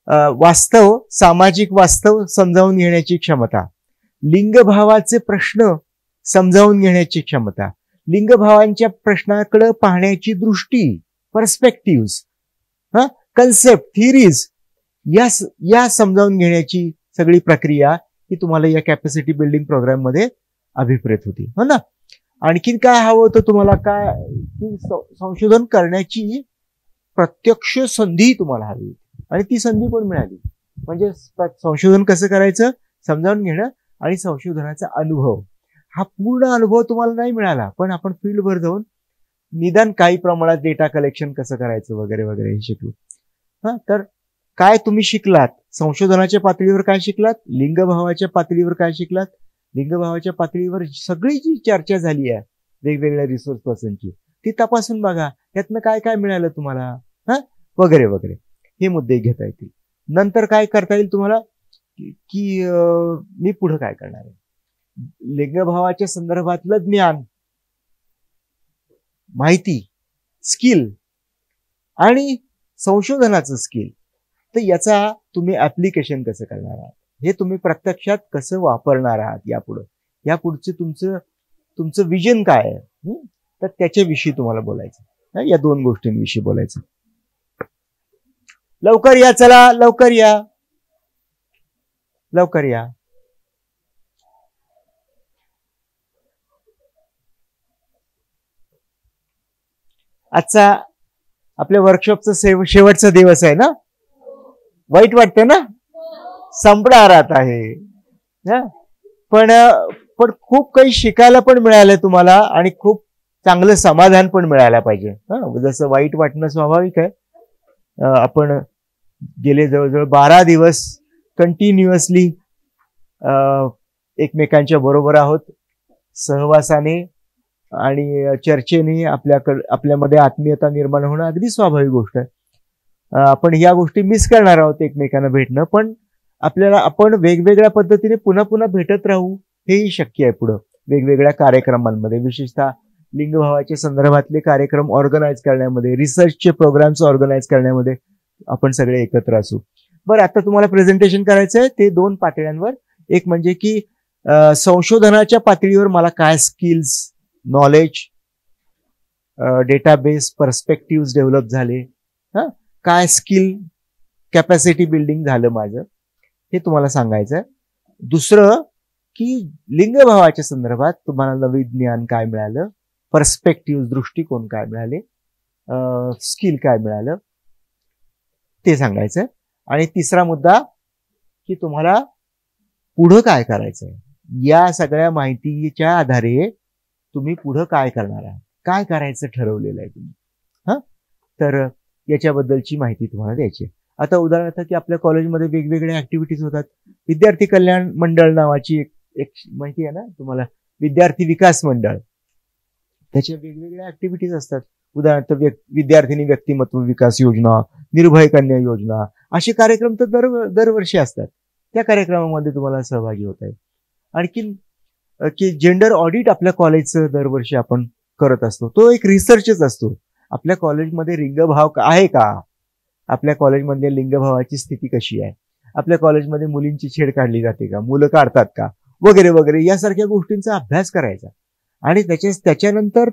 वास्तव, सामाजिक वास्तव समजावून घेण्याची क्षमता, लिंगभावाचे प्रश्न समजावून घेण्याची क्षमता, लिंगभावांच्या प्रश्नाकडे पाहण्याची दृष्टी, पर्स्पेक्टिव्ह, कन्सेप्ट, थिरीज, या समजावून घेण्याची सगळी प्रक्रिया ही तुम्हाला या कॅपॅसिटी बिल्डिंग प्रोग्राम मध्ये अभिप्रेत होती, हो ना. आणखीन काय हवं होतं तुम्हाला, काय की संशोधन करण्याची प्रत्यक्ष संधी तुम्हाला हवी होती आणि ती संधी पण मिळाली. म्हणजे संशोधन कसं करायचं समजावून घेणं आणि संशोधनाचा अनुभव, हा पूर्ण अनुभव तुम्हाला नाही मिळाला, पण आपण फील्डवर जाऊन निदान काही प्रमाणात डेटा कलेक्शन कसं करायचं वगैरे वगैरे हे शिकलो. तर काय तुम्ही शिकलात, संशोधनाच्या पातळीवर काय शिकलात, लिंगभावाच्या पातळीवर काय शिकलात, लिंगभावाच्या पातळीवर सगळी जी चर्चा झाली आहे वेगवेगळ्या रिसोर्स पर्सनची ती तपासून बघा, त्यातनं काय काय मिळालं तुम्हाला, वगैरे वगैरे हे मुद्दे घेता येतील. नंतर काय करता येईल तुम्हाला की मी पुढे काय करणार आहे, लिंगभावाच्या संदर्भातलं ज्ञान, माहिती, स्किल आणि संशोधनाचं स्किल, तर याचा तुम्ही ऍप्लिकेशन कसं करणार आहात, हे तुम्ही प्रत्यक्षात कसं वापरणार आहात, यापुढचे तुमचं विजन काय आहे, तर त्याच्याविषयी तुम्हाला बोलायचं, या दोन गोष्टींविषयी बोलायचं. लवकर या, चला लवकर या, लवकर या. आजचा आपल्या वर्कशॉपचा शेवटचा दिवस आहे ना, वाईट वाटते ना, संपणारात आहे, पण खूप काही शिकायला पण मिळालं तुम्हाला आणि खूप चांगलं समाधान पण मिळायला पाहिजे. जसं वाईट वाटणं स्वाभाविक आहे. आपण गेले जवळजवळ 12 दिवस कंटिन्युअसली एकमेकांच्या बरोबर आहोत, सहवासाने आणि चर्चेने आपल्यामध्ये आत्मीयता निर्माण होणं अगदी स्वाभाविक गोष्ट आहे. आपण या गोष्टी मिस करणार आहोत, एकमेकांना भेटणं, पण आपण वेगवेगळ्या पद्धतीने पुन्हा पुन्हा भेटत राहू हेही शक्य आहे पुढं वेगवेगळ्या कार्यक्रमांमध्ये, विशेषतः लिंगभावाच्या संदर्भातले कार्यक्रम ऑर्गनाईज करण्यामध्ये, रिसर्चचे प्रोग्राम्स ऑर्गनाईज करण्यामध्ये आपण सगळे एकत्र असू. बरं, आता तुम्हाला प्रेझेंटेशन करायचं आहे ते 2 पातळ्यांवर. एक म्हणजे की संशोधनाच्या पातळीवर मला काय skills, knowledge, database, perspective develop झाले, काय स्किल कॅपॅसिटी बिल्डिंग झालं माझं, हे तुम्हाला सांगायचं. दुसरं की लिंगभावाच्या संदर्भात तुम्हाला नवीन ज्ञान काय मिळालं, पर्स्पेक्टिव्ह, दृष्टिकोन काय मिळाले, स्किल काय मिळालं ते सांगायचं. आणि तिसरा मुद्दा की तुम्हाला पुढं काय करायचंय, या सगळ्या माहितीच्या आधारे तुम्ही पुढं काय करणार आहात, काय करायचं ठरवलेलं आहे तुम्ही, तर याच्याबद्दलची माहिती तुम्हाला द्यायची. आता उदाहरणार्थ की आपल्या कॉलेजमध्ये वेगवेगळ्या ऍक्टिव्हिटीज होतात. विद्यार्थी कल्याण मंडळ नावाची एक माहिती आहे ना तुम्हाला, विद्यार्थी विकास मंडळ, त्याच्या वेगवेगळ्या ऍक्टिव्हिटीज असतात. उदाहरणार्थ विद्यार्थिनी व्यक्तिमत्व विकास योजना, निर्भय कन्या योजना, असे कार्यक्रम तर दरवर्षी असतात. त्या कार्यक्रमामध्ये तुम्हाला सहभागी होत आहे. आणखीन की जेंडर ऑडिट आपल्या कॉलेजचं दरवर्षी आपण करत असतो, तो एक रिसर्चच असतो. आपल्या कॉलेजमध्ये लिंगभाव आहे का, आपल्या कॉलेजमध्ये लिंगभावाची स्थिती कशी आहे, आपल्या कॉलेजमध्ये मुलींची छेड काढली जाते का, मुलं काढतात का, वगैरे वगैरे, यासारख्या गोष्टींचा अभ्यास करायचा. आणि त्याच्यानंतर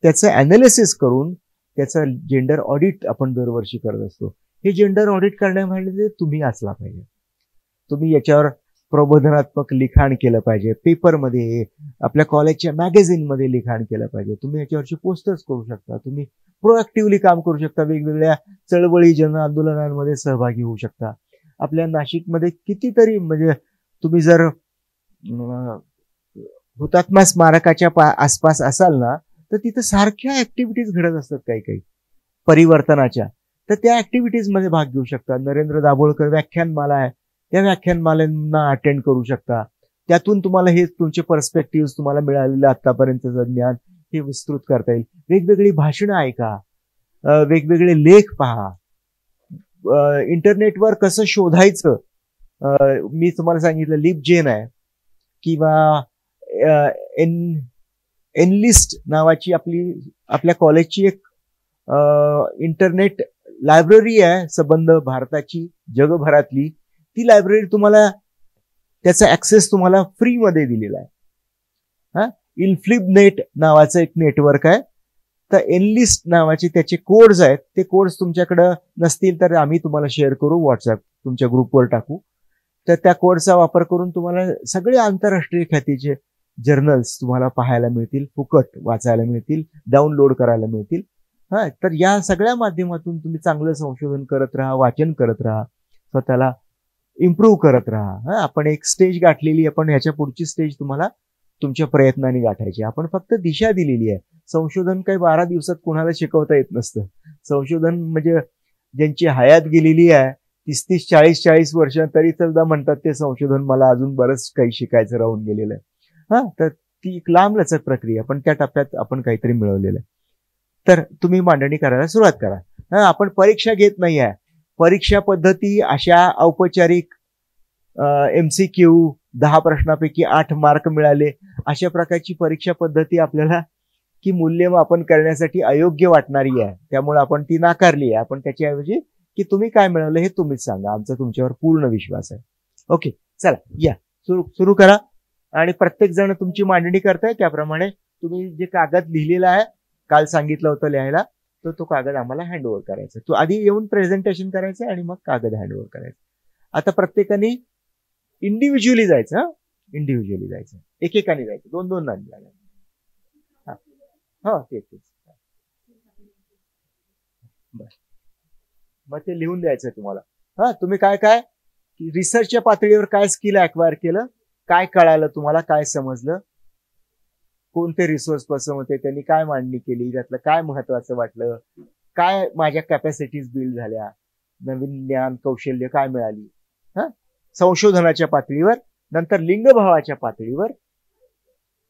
त्याचं अनालिसिस करून त्याचं जेंडर ऑडिट आपण दरवर्षी करत असतो. हे जेंडर ऑडिट करण्यामध्ये तुम्ही असला पाहिजे. तुम्ही याच्यावर प्रबोधनात्मक लिखाण केलं पाहिजे, पेपरमध्ये, आपल्या कॉलेजच्या मॅगझिनमध्ये लिखाण केलं पाहिजे. तुम्ही याच्यावरची पोस्टर्स करू शकता, तुम्ही प्रोएक्टिव्हली काम करू शकता, वेगवेगळ्या चळवळी जन आंदोलनांमध्ये सहभागी होऊ शकता. आपल्या नाशिकमध्ये कितीतरी, म्हणजे तुम्ही जर हुतात्मा स्मारकाच्या आसपास असाल ना, तर तिथं सारख्या ऍक्टिव्हिटीज घडत असतात काही काही परिवर्तनाच्या, तर त्या ऍक्टिव्हिटीज मध्ये भाग घेऊ शकता. नरेंद्र दाभोळकर व्याख्यानमाला आहे, त्या व्याख्यानमालांना अटेंड करू शकता. त्यातून तुम्हाला हे तुमचे पर्स्पेक्टिव्ह, तुम्हाला मिळालेलं आतापर्यंतचं ज्ञान हे विस्तृत करता येईल. वेगवेगळी भाषणं ऐका, वेगवेगळे लेख पहा, इंटरनेटवर कसं शोधायचं. मी तुम्हाला सांगितलं लिपजेन आहे, किंवा एनलिस्ट नावाची आपल्या कॉलेजची एक इंटरनेट लायब्ररी आहे संबंध भारताची, जगभरातली, ती लायब्ररी तुम्हाला त्याचा ऍक्सेस तुम्हाला फ्रीमध्ये दिलेला आहे. इनफ्लिबनेट नावाचं एक नेटवर्क आहे. तर एनलिस्ट नावाचे त्याचे कोड्स आहेत. ते कोड्स तुमच्याकडे नसतील तर आम्ही तुम्हाला शेअर करू, व्हॉट्सअप तुमच्या ग्रुपवर टाकू. तर त्या कोडचा वापर करून तुम्हाला सगळे आंतरराष्ट्रीय ख्यातीचे जर्नल्स तुम्हाला पाहायला मिळतील, फुकट वाचायला मिळतील, डाउनलोड करायला मिळतील. तर या सगळ्या माध्यमातून तुम्ही चांगलं संशोधन करत राहा, वाचन करत राहा, स्वतःला इम्प्रूव्ह करत राहा. आपण एक स्टेज गाठलेली, आपण ह्याच्या पुढची स्टेज तुम्हाला तुमच्या प्रयत्नांनी गाठायची. आपण फक्त दिशा दिलेली आहे. संशोधन काही 12 दिवसात कोणाला शिकवता येत नसतं. संशोधन म्हणजे ज्यांची हयात गेलेली आहे 30-30, 40-40 वर्ष, तरी सुद्धा म्हणतात ते संशोधन मला अजून बरंच काही शिकायचं राहून गेलेलं आहे. तर ती एक लांबलचक प्रक्रिया, पण त्या टप्प्यात आपण काहीतरी मिळवलेलं आहे. तर तुम्ही मांडणी करायला सुरुवात करा. आपण परीक्षा घेत नाही आहे. परीक्षा पद्धती अशा औपचारिक MCQ 10 प्रश्नापैकी 8 मार्क मिळाले अशा प्रकारची परीक्षा पद्धती आपल्याला की मूल्यमापन करण्यासाठी अयोग्य वाटणारी आहे, त्यामुळे आपण ती नाकारली आहे. आपण त्याच्याऐवजी की तुम्ही काय मिळवलं हे तुम्हीच सांगा, आमचा तुमच्यावर पूर्ण विश्वास आहे. ओके, चला या सुरू करा. आणि प्रत्येक जण तुमची मांडणी करताय त्याप्रमाणे तुम्ही जे कागद लिहिलेला आहे, काल सांगितलं होतं लिहायला, तर तो कागद आम्हाला हँडओव्हर करायचा. तो आधी येऊन प्रेझेंटेशन करायचं आणि मग कागद हँडओव्हर करायचं. आता प्रत्येकाने इंडिव्हिज्युअली जायचं, इंडिव्हिज्युअली जायचं, एकेकाने जायचं, 2-2 जणांनी जायचं. हा तेच बर. मग ते लिहून द्यायचं तुम्हाला. तुम्ही काय काय रिसर्चच्या पातळीवर काय स्किल अक्वायर केलं, काय कळालं तुम्हाला, काय समजलं, कोणते रिसोर्स पर्सन होते, त्यांनी काय मांडणी केली, त्यातलं काय महत्वाचं वाटलं, काय माझ्या कॅपॅसिटीज बिल्ड झाल्या, नवीन ज्ञान कौशल्य काय मिळाली. संशोधनाच्या पातळीवर, नंतर लिंगभावाच्या पातळीवर,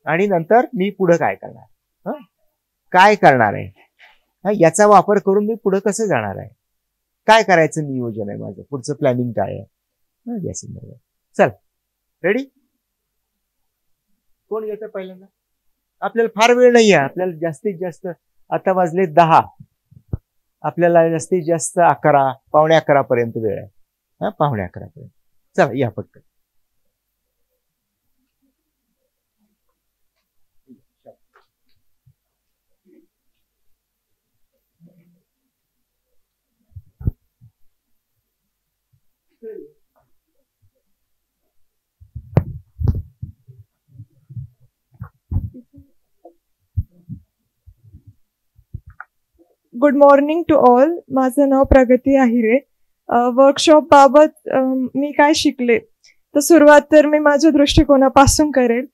आणि नंतर मी पुढे काय करणार, काय करणार आहे, याचा वापर करून मी पुढे कसं जाणार आहे, काय करायचं नियोजन आहे माझं, पुढचं प्लॅनिंग काय आहे, या संदर्भात. चल रेडी, कोण घेतं पहिल्यांदा. आपल्याला फार वेळ नाही आहे, आपल्याला जास्तीत जास्त आता वाजले 10, आपल्याला जास्तीत जास्त 11, पावणे 11 पर्यंत वेळ आहे. पावणे 11 पर्यंत. चला या पटकन. Good morning to all. माझं नाव प्रगती आहिरे. वर्कशॉप बाबत मी काय शिकले, तर सुरुवात तर मी माझ्या दृष्टिकोनापासून करेल.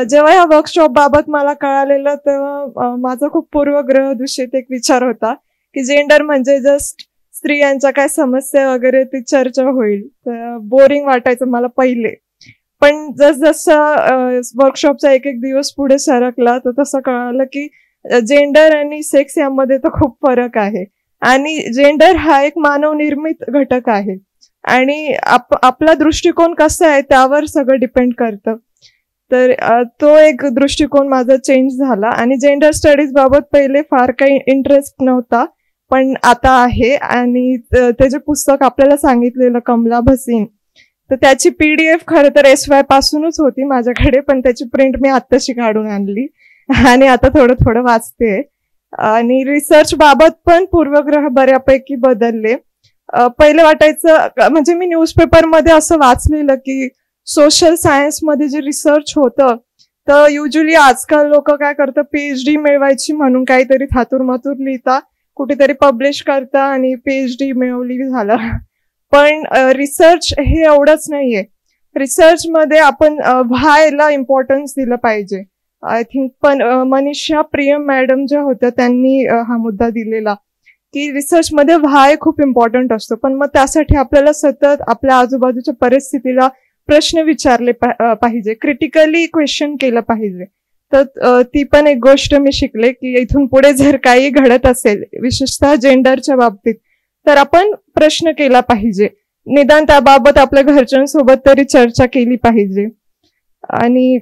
जेव्हा या वर्कशॉप बाबत मला कळालेलं तेव्हा माझा खूप पूर्वग्रह दूषित एक विचार होता की जेंडर म्हणजे जस्ट स्त्रियांच्या काय समस्या वगैरे ती चर्चा होईल. तर बोरिंग वाटायचं मला पहिले. पण जसं वर्कशॉपचा एक एक दिवस पुढे सरकला तर तसं कळालं की जेंडर आणि सेक्स यामध्ये तर खूप फरक आहे, आणि जेंडर हा एक मानवनिर्मित घटक आहे, आणि आपला दृष्टिकोन कसा आहे त्यावर सगळं डिपेंड करतं. तर तो एक दृष्टिकोन माझा चेंज झाला. आणि जेंडर स्टडीज बाबत पहिले फार काही इंटरेस्ट नव्हता, पण आता आहे. आणि त्याचे पुस्तक आपल्याला सांगितलेलं कमला भसीन, तर त्याची PDF खरं तर SY पासूनच होती माझ्याकडे, पण त्याची प्रिंट मी आत्ताशी काढून आणली आणि आता थोडं थोडं वाचते. आणि रिसर्च बाबत पण पूर्वग्रह बऱ्यापैकी बदलले. पहिले वाटायचं, म्हणजे मी न्यूजपेपरमध्ये असं वाचलेलं की सोशल सायन्स मध्ये जे रिसर्च होतं, तर युजली आजकाल लोक काय करतात, PhD मिळवायची म्हणून काहीतरी थातूरमातूर लिहिता, कुठेतरी पब्लिश करता आणि PhD मिळवली झालं. पण रिसर्च हे एवढंच नाहीये. रिसर्च मध्ये आपण व्हायला इम्पॉर्टन्स दिलं पाहिजे. आय थिंक पण मनीषा प्रियम मॅडम ज्या होत्या त्यांनी हा मुद्दा दिलेला की रिसर्च मध्ये व्हाय खूप इम्पॉर्टंट असतो, पण मग त्यासाठी आपल्याला सतत आपल्या आजूबाजूच्या परिस्थितीला प्रश्न विचारले पाहिजे, क्रिटिकली क्वेश्चन केलं पाहिजे. तर ती पण एक गोष्ट मी शिकले की इथून पुढे जर काही घडत असेल विशेषतः जेंडरच्या बाबतीत, तर आपण प्रश्न केला पाहिजे, निदान त्याबाबत आपल्या घरच्यांसोबत तरी चर्चा केली पाहिजे. आणि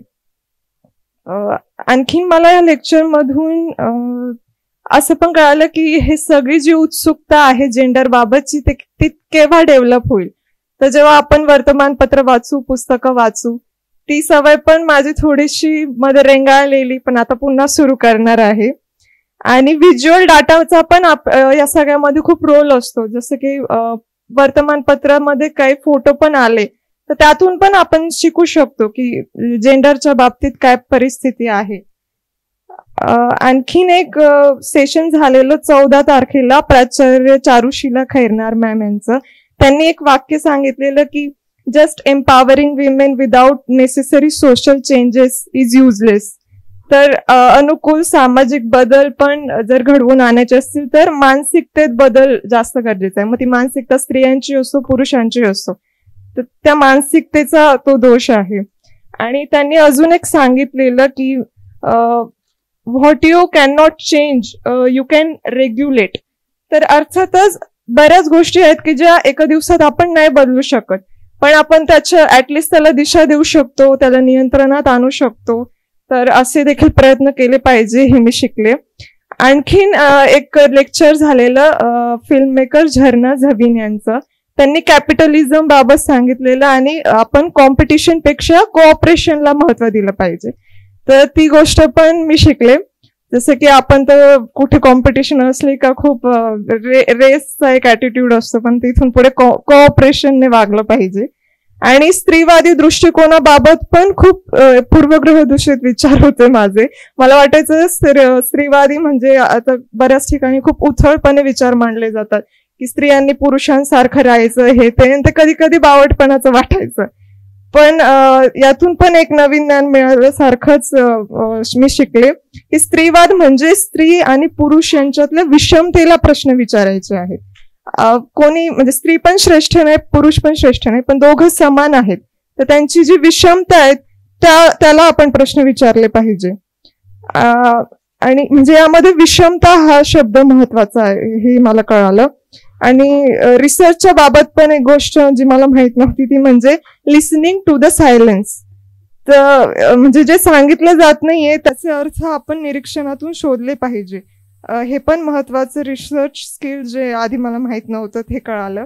आणखीन मला या लेक्चर मधून असं पण कळालं की हे सगळी जी उत्सुकता आहे जेंडर बाबतची ती केव्हा डेव्हलप होईल. तर जेव्हा आपण वर्तमानपत्र वाचू, पुस्तकं वाचू, ती सवय पण माझी थोडीशी मध्ये रेंगाळलेली, पण आता पुन्हा सुरू करणार आहे. आणि व्हिज्युअल डाटाचा पण या सगळ्यामध्ये खूप रोल असतो. जसं की वर्तमानपत्रामध्ये काही फोटो पण आले तर त्यातून पण आपण शिकू शकतो की जेंडरच्या बाबतीत काय परिस्थिती आहे. आणखीन एक सेशन झालेलं 14 तारखेला प्राचार्य चारुशीला खैरनार मॅम यांचं. त्यांनी एक वाक्य सांगितलेलं की just empowering women without necessary social changes is useless. तर अनुकूल सामाजिक बदल पण जर घडवून आणायचे असतील तर मानसिकतेत बदल जास्त गरजेचा आहे. मग ती मानसिकता स्त्रियांची असो पुरुषांची असो, तर त्या मानसिकतेचा तो दोष आहे. आणि त्यांनी अजून एक सांगितलेलं की what you can not change you can regulate. तर अर्थातच बऱ्याच गोष्टी आहेत की ज्या एका दिवसात आपण नाही बदलू शकत, पण आपण त्याच्या ऍटलिस्ट त्याला दिशा देऊ शकतो, त्याला नियंत्रणात आणू शकतो. तर असे देखील प्रयत्न केले पाहिजे, हे मी शिकले. आणखीन एक लेक्चर झालेलं फिल्म मेकर झरना झबीन यांचं. त्यांनी कॅपिटलिझम बाबत सांगितलेलं आणि आपण कॉम्पिटिशन पेक्षा कोऑपरेशनला महत्व दिलं पाहिजे. तर ती गोष्ट पण मी शिकले. जसं की आपण तर कुठे कॉम्पिटिशन असली का खूप रेसचा एक ऍटिट्यूड असतो, पण तिथून पुढे कोऑपरेशनने वागलं पाहिजे. आणि स्त्रीवादी दृष्टिकोनाबाबत पण खूप पूर्वग्रह दूषित विचार होते माझे. मला वाटायचं स्त्रीवादी म्हणजे आता बऱ्याच ठिकाणी खूप उथळपणे विचार मांडले जातात की स्त्रियांनी पुरुषांसारखं राहायचं, हे ते कधी कधी बावटपणाचं वाटायचं. पण यातून पण एक नवीन ज्ञान मिळाल्यासारखंच मी शिकले की स्त्रीवाद म्हणजे स्त्री आणि पुरुष यांच्यातल्या विषमतेला प्रश्न विचारायचे आहेत. कोणी म्हणजे स्त्री पण श्रेष्ठ नाही, पुरुष पण श्रेष्ठ नाही, पण दोघं समान आहेत. तर त्यांची जी विषमता आहे त्याला आपण प्रश्न विचारले पाहिजे. आणि म्हणजे यामध्ये विषमता हा शब्द महत्वाचा आहे हे मला कळालं. आणि रिसर्चच्या बाबत पण एक गोष्ट जी मला माहित नव्हती ती म्हणजे लिसनिंग टू द सायलेन्स. तर म्हणजे जे सांगितलं जात नाहीये त्याचे अर्थ आपण निरीक्षणातून शोधले पाहिजे. हे पण महत्वाचं रिसर्च स्किल जे आधी मला माहित नव्हतं ते कळालं.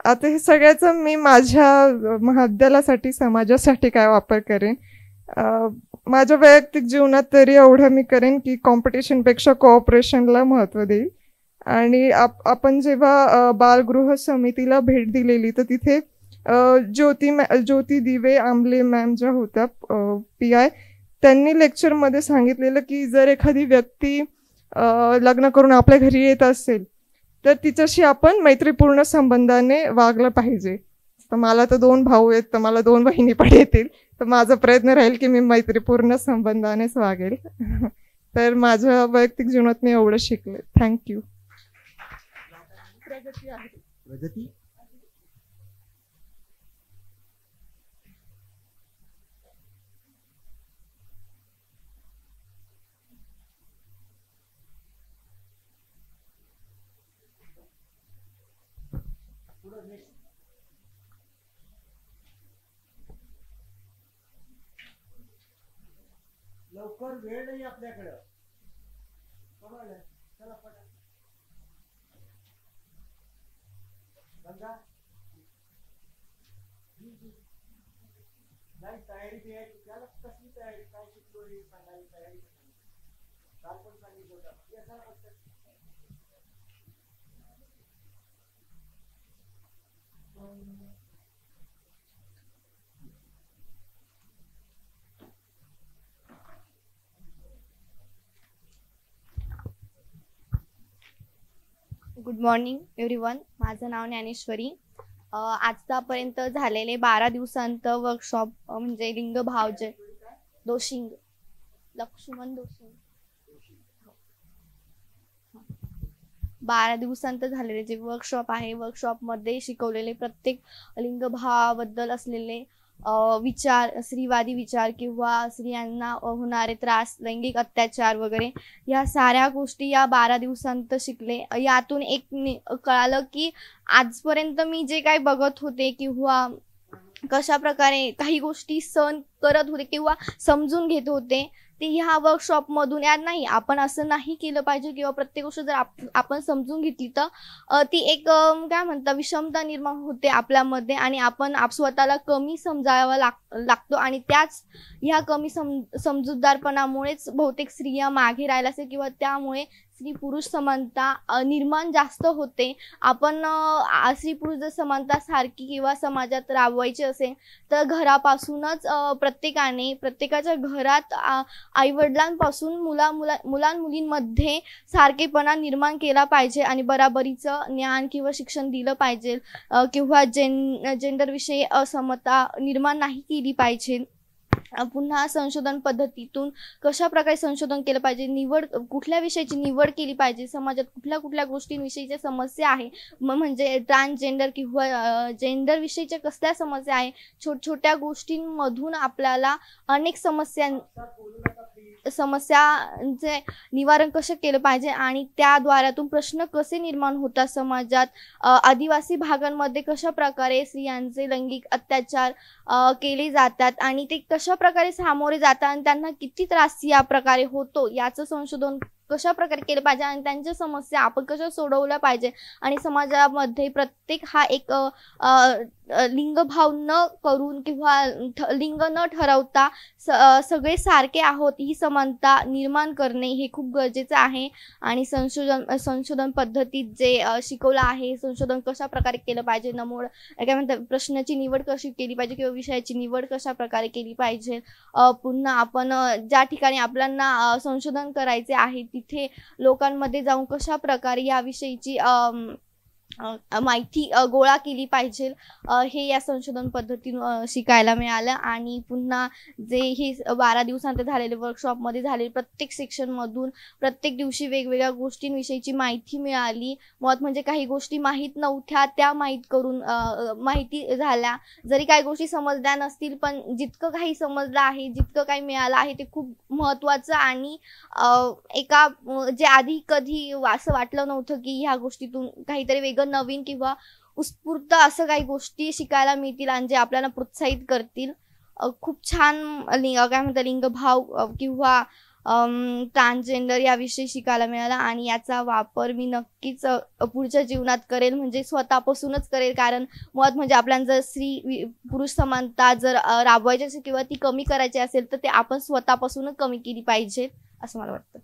आता हे सगळ्याचं मी माझ्या महाविद्यालयासाठी समाजासाठी काय वापर करेन. माझ्या वैयक्तिक जीवनात तरी एवढं मी करेन की कॉम्पिटिशनपेक्षा कोऑपरेशनला महत्व देईल. आणि आपण जेव्हा बालगृह समितीला भेट दिलेली तर तिथे ज्योती दिवे आंबले मॅम ज्या होत्या PI, त्यांनी लेक्चरमध्ये सांगितलेलं की जर एखादी व्यक्ती लग्न करून आपल्या घरी येत असेल तर तिच्याशी आपण मैत्रीपूर्ण संबंधाने वागलं पाहिजे. तर मला तर 2 भाऊ आहेत, तर मला 2 बहिणी पण येतील, तर माझा प्रयत्न राहील की मी मैत्रीपूर्ण संबंधानेच वागेल. तर माझ्या वैयक्तिक जीवनात मी एवढं शिकले. थँक्यू. प्रगती आहे. प्रगती लवकर वेळ नाही आपल्याकडं. चला पटा बंदा नाही तयारी त्याला कसली तयारी काय शिकलो हे सांगायला तयारी काल पण सांगितलं होतं. Good morning everyone. माझं नाव ज्ञानेश्वरी. आजतापर्यंत झालेले 12 दिवसांत वर्कशॉप म्हणजे लिंगभाव जे दोशिंग लक्ष्मण दोशिंग 12 दिवसांत झालेले जे वर्कशॉप आहे, वर्कशॉपमध्ये शिकवलेले प्रत्येक लिंगभावाबद्दल असलेले विचार, स्त्रीवादी विचार किंवा स्त्रियांना होणारे त्रास, लैंगिक अत्याचार वगैरे या साऱ्या गोष्टी या 12 दिवसांत शिकले. यातून एक कळालं की आजपर्यंत मी जे काही बघत होते किंवा कशा प्रकारे काही गोष्टी सहन करत होते किंवा समजून घेत होते ते ह्या वर्कशॉपमधून या नाही. आपण असं नाही केलं पाहिजे किंवा प्रत्येक गोष्ट जर आपण समजून घेतली तर ती एक काय म्हणतात विषमता निर्माण होते आपल्यामध्ये आणि आपण स्वतःला कमी समजावा लागतो आणि त्याच ह्या कमी समजूतदारपणामुळेच बहुतेक स्त्रिया मागे राहिल्या असेल किंवा त्यामुळे स्त्री पुरुष समानता निर्माण जास्त होते. आपण स्त्री पुरुष जर समानता सारखी किंवा समाजात राबवायची असेल तर घरापासूनच प्रत्येकाच्या घरात आईवडिलांपासून मुलांमुलींमध्ये सारखेपणा निर्माण केला पाहिजे आणि बराबरीचं ज्ञान किंवा शिक्षण दिलं पाहिजे किंवा जेंडरविषयी असमता निर्माण नाही केली पाहिजे. पुन्हा संशोधन पद्धतीतून कशा प्रकारे संशोधन केलं पाहिजे, कुठल्या विषयाची निवड केली पाहिजे, समाजात कुठल्या गोष्टींविषयीच्या समस्या आहे म्हणजे ट्रान्सजेंडर किंवा जेंडर विषयीच्या कसल्या समस्या आहे, छोट्या गोष्टींमधून आपल्याला अनेक समस्यांचे निवारण कसं केलं पाहिजे आणि त्याद्वारातून प्रश्न कसे निर्माण होतात समाजात. आदिवासी भागांमध्ये कशा प्रकारे स्त्रियांचे लैंगिक अत्याचार केले जातात आणि ते कशा प्रकारे सामोरे जातात आणि त्यांना किती त्रास या प्रकारे होतो याचं संशोधन कशा प्रकारे केलं पाहिजे आणि त्यांच्या समस्या आपण कशा सोडवल्या पाहिजे आणि समाजामध्ये प्रत्येक हा एक लिंगभाव न करून किंवा लिंग न ठरवता सगळे सारखे आहोत ही समानता निर्माण करणे हे खूप गरजेचं आहे. आणि संशोधन पद्धतीत जे शिकवलं आहे, संशोधन कशा प्रकारे केलं पाहिजे, काय म्हणतात प्रश्नाची निवड कशी केली पाहिजे किंवा विषयाची निवड कशा प्रकारे केली पाहिजे. पुन्हा आपण ज्या ठिकाणी आपल्याला संशोधन करायचे आहे तिथे लोकांमध्ये जाऊन कशा प्रकारे याविषयीची माहिती गोळा केली पाहिजे हे या संशोधन पद्धतीतून शिकायला मिळालं. आणि पुन्हा जे हे 12 दिवसांत झालेले वर्कशॉपमध्ये झालेले प्रत्येक सेक्शनमधून प्रत्येक दिवशी वेगवेगळ्या गोष्टींविषयीची माहिती मिळाली. मुळात म्हणजे काही गोष्टी माहीत नव्हत्या त्या माहिती झाल्या. जरी काही गोष्टी समजल्या नसतील पण जितकं काही समजलं आहे, जितकं काही मिळालं आहे ते खूप महत्त्वाचं आणि जे आधी कधी असं वाटलं नव्हतं की ह्या गोष्टीतून काहीतरी वेगळं नवीन किंवा उत्स्फूर्त असं काही गोष्टी शिकायला मिळतील आणि जे आपल्याला प्रोत्साहित करतील. खूप छान काय म्हणतात लिंगभाव किंवा ट्रान्सजेंडर याविषयी शिकायला मिळाला आणि याचा वापर मी नक्कीच पुढच्या जीवनात करेल, म्हणजे स्वतःपासूनच करेल. कारण मुळात म्हणजे आपल्याला जर स्त्री पुरुष समानता जर राबवायची असेल किंवा ती कमी करायची असेल तर ते आपण स्वतःपासूनच कमी केली पाहिजे असं मला वाटतं.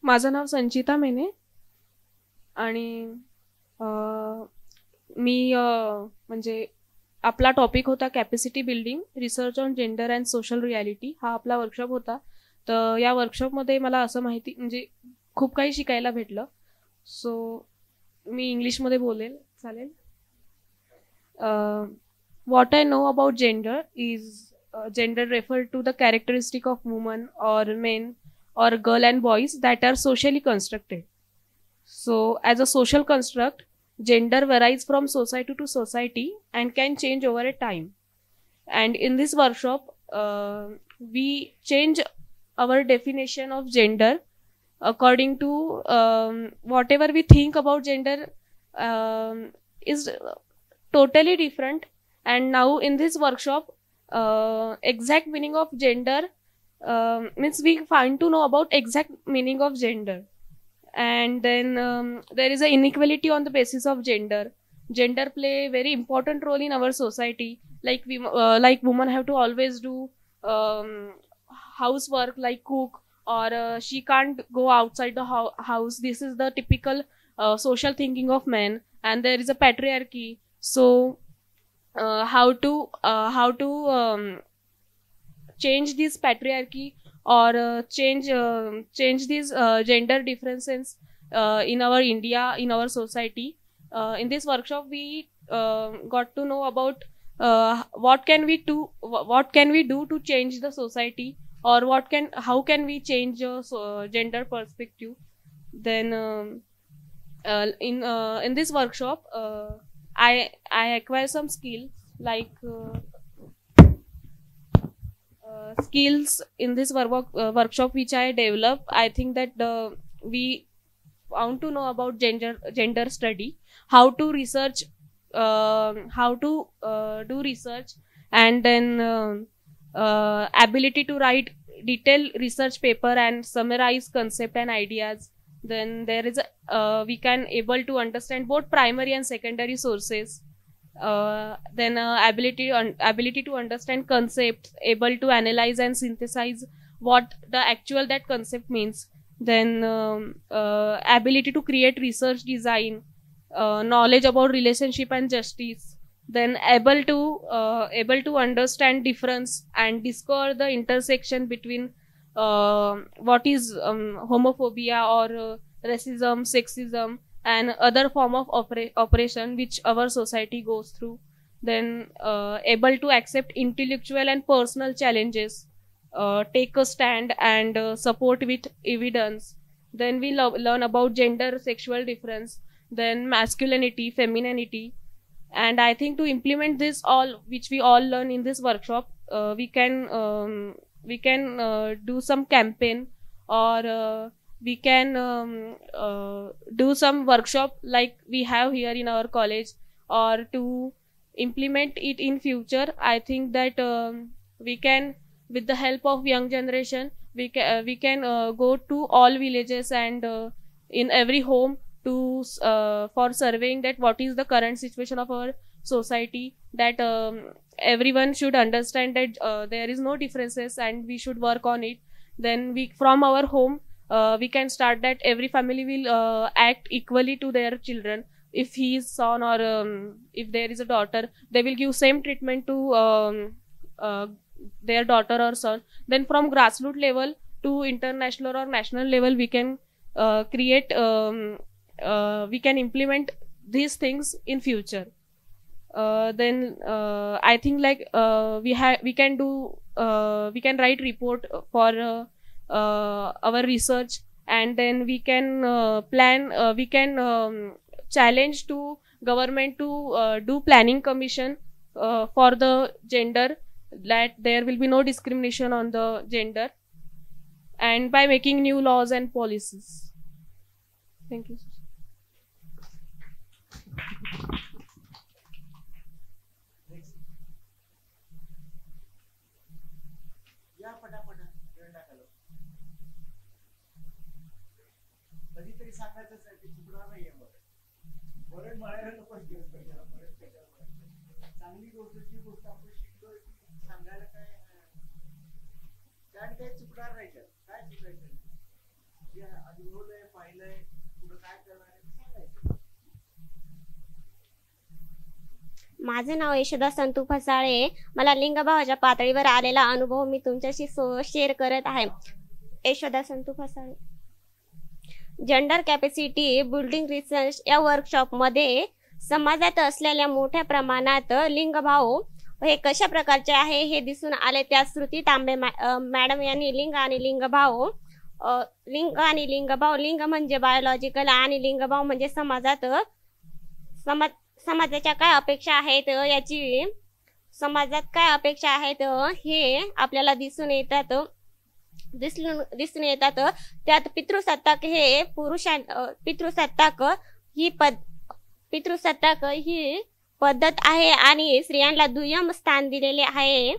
माझं नाव संचिता मेने आणि मी म्हणजे आपला टॉपिक होता capacity building research on gender and social reality. हा आपला वर्कशॉप होता. तर या वर्कशॉपमध्ये मला असं माहिती म्हणजे खूप काही शिकायला भेटलं. सो मी इंग्लिशमध्ये बोलेल, चालेल. What I know about gender is gender refer to the characteristic of woman or men or girl and boys that are socially constructed. So as a social construct, gender varies from society to society and can change over a time. And in this workshop, we change our definition of gender according to whatever we think about gender is totally different. And now in this workshop, exact meaning of gender means we find to know about exact meaning of gender. And then there is a inequality on the basis of gender. Gender play a very important role in our society. Like women have to always do housework like cook, or she can't go outside the house. This is the typical social thinking of men, and there is a patriarchy. So how to change this patriarchy or change these gender differences in our India, in our society. In this workshop we got to know about what can we do to change the society or how can we change gender perspective. Then in this workshop I acquire some skills like skills in this workshop which I developed. I think that we want to know about gender study, how to research, how to do research, and then ability to write detailed research paper and summarize concept and ideas. Then there is we can able to understand both primary and secondary sources. Then ability to understand concepts, able to analyze and synthesize what the actual that concept means. Then ability to create research design, knowledge about relationship and justice. Then able to understand difference and discover the intersection between what is homophobia or racism, sexism, and other form of oppression which our society goes through. Then able to accept intellectual and personal challenges, take a stand and support with evidence. Then we learn about gender, sexual difference, then masculinity, femininity. And I think to implement this all, which we all learn in this workshop, we can do some campaign, or we can do some workshop like we have here in our college, or to implement it in future. I think that we can, with the help of young generation, we can go to all villages and in every home to for surveying that what is the current situation of our society, that everyone should understand that there is no differences and we should work on it. Then we, from our home, we can start that every family will act equally to their children. If he is son, or if there is a daughter, they will give same treatment to their daughter or son. Then from grassroots level to international or national level, we can create we can implement these things in future. Then I think like we can write report for our research, and then we can plan, we can challenge to government to do planning commission for the gender, that there will be no discrimination on the gender, and by making new laws and policies. Thank you. कधीतरी सांगायचंच आहे, ते चुकणार नाहीये. बरं म्हणायला नको, चांगली गोष्ट जी गोष्ट आपण शिकलोय सांगायला काय काय चुकणार नाही. काय चुकायचं, जे अनुभवलंय, पाहिलंय, पुढे काय करणार आहे सांगायचं. माझे नाव यशोदा संतू फसाळे. मला लिंगभावाच्या पातळीवर आलेला अनुभव मी तुमच्याशी शेअर करत आहे. Yashoda Santu Phasale. Gender capacity building research या वर्कशॉपमध्ये समाजात असलेल्या मोठ्या प्रमाणात लिंगभाव हे कशा प्रकारचे आहे हे दिसून आले. त्या श्रुती तांबे मॅडम यांनी लिंग आणि लिंगभाव, लिंग म्हणजे बायोलॉजिकल आणि लिंगभाव म्हणजे समाजाच्या काय अपेक्षा आहेत, याची समाजात काय अपेक्षा आहेत हे आपल्याला दिसून येतात. त्यात पितृसत्ताक ही पद्धत आहे आणि स्त्रियांना दुय्यम स्थान दिलेले आहे.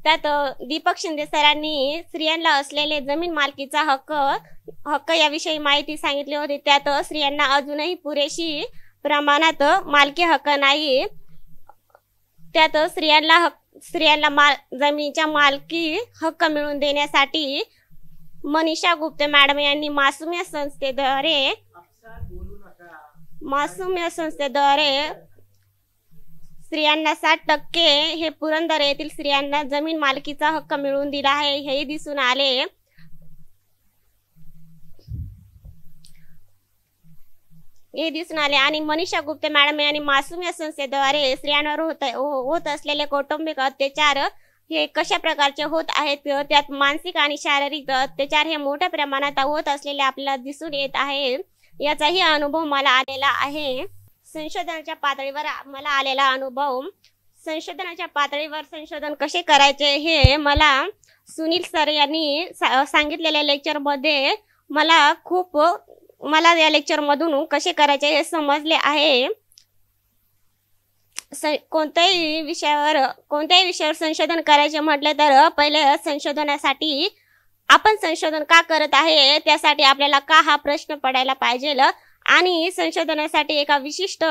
त्यात दीपक शिंदे सरांनी स्त्रियांना असलेले जमीन मालकीचा हक्क याविषयी माहिती सांगितली होती. त्यात स्त्रियांना अजूनही पुरेशी प्रमाणात मालकी हक्क नाही. त्यात स्त्रियांना जमिनीच्या मालकी हक्क मिळवून देण्यासाठी मनीषा गुप्ते मॅडम यांनी मासूमिया संस्थेद्वारे स्त्रियांना 60% हे पुरंदर येथील स्त्रियांना जमीन मालकीचा हक्क मिळवून दिला आहे, हे दिसून आले. हे दिसून आले आणि मनीषा गुप्ते मॅडम यांनी मासूम या संस्थेद्वारे स्त्रियांवर होत असलेले कौटुंबिक अत्याचार हे कशा प्रकारचे होत आहेत, त्यात मानसिक आणि शारीरिक अत्याचार हे मोठ्या प्रमाणात होत असलेले आपल्याला दिसून येत आहे, याचाही अनुभव मला आलेला आहे. संशोधनाच्या पातळीवर मला आलेला अनुभव, संशोधनाच्या पातळीवर संशोधन कसे करायचे हे मला सुनील सर यांनी सांगितलेल्या लेक्चरमध्ये मला या लेक्चरमधून कसे करायचे हे समजले आहे. कोणत्याही विषयावर संशोधन करायचे म्हटले तर पहिले संशोधनासाठी आपण संशोधन का करत आहे त्यासाठी आपल्याला का हा प्रश्न पडायला पाहिजे आणि संशोधनासाठी एका विशिष्ट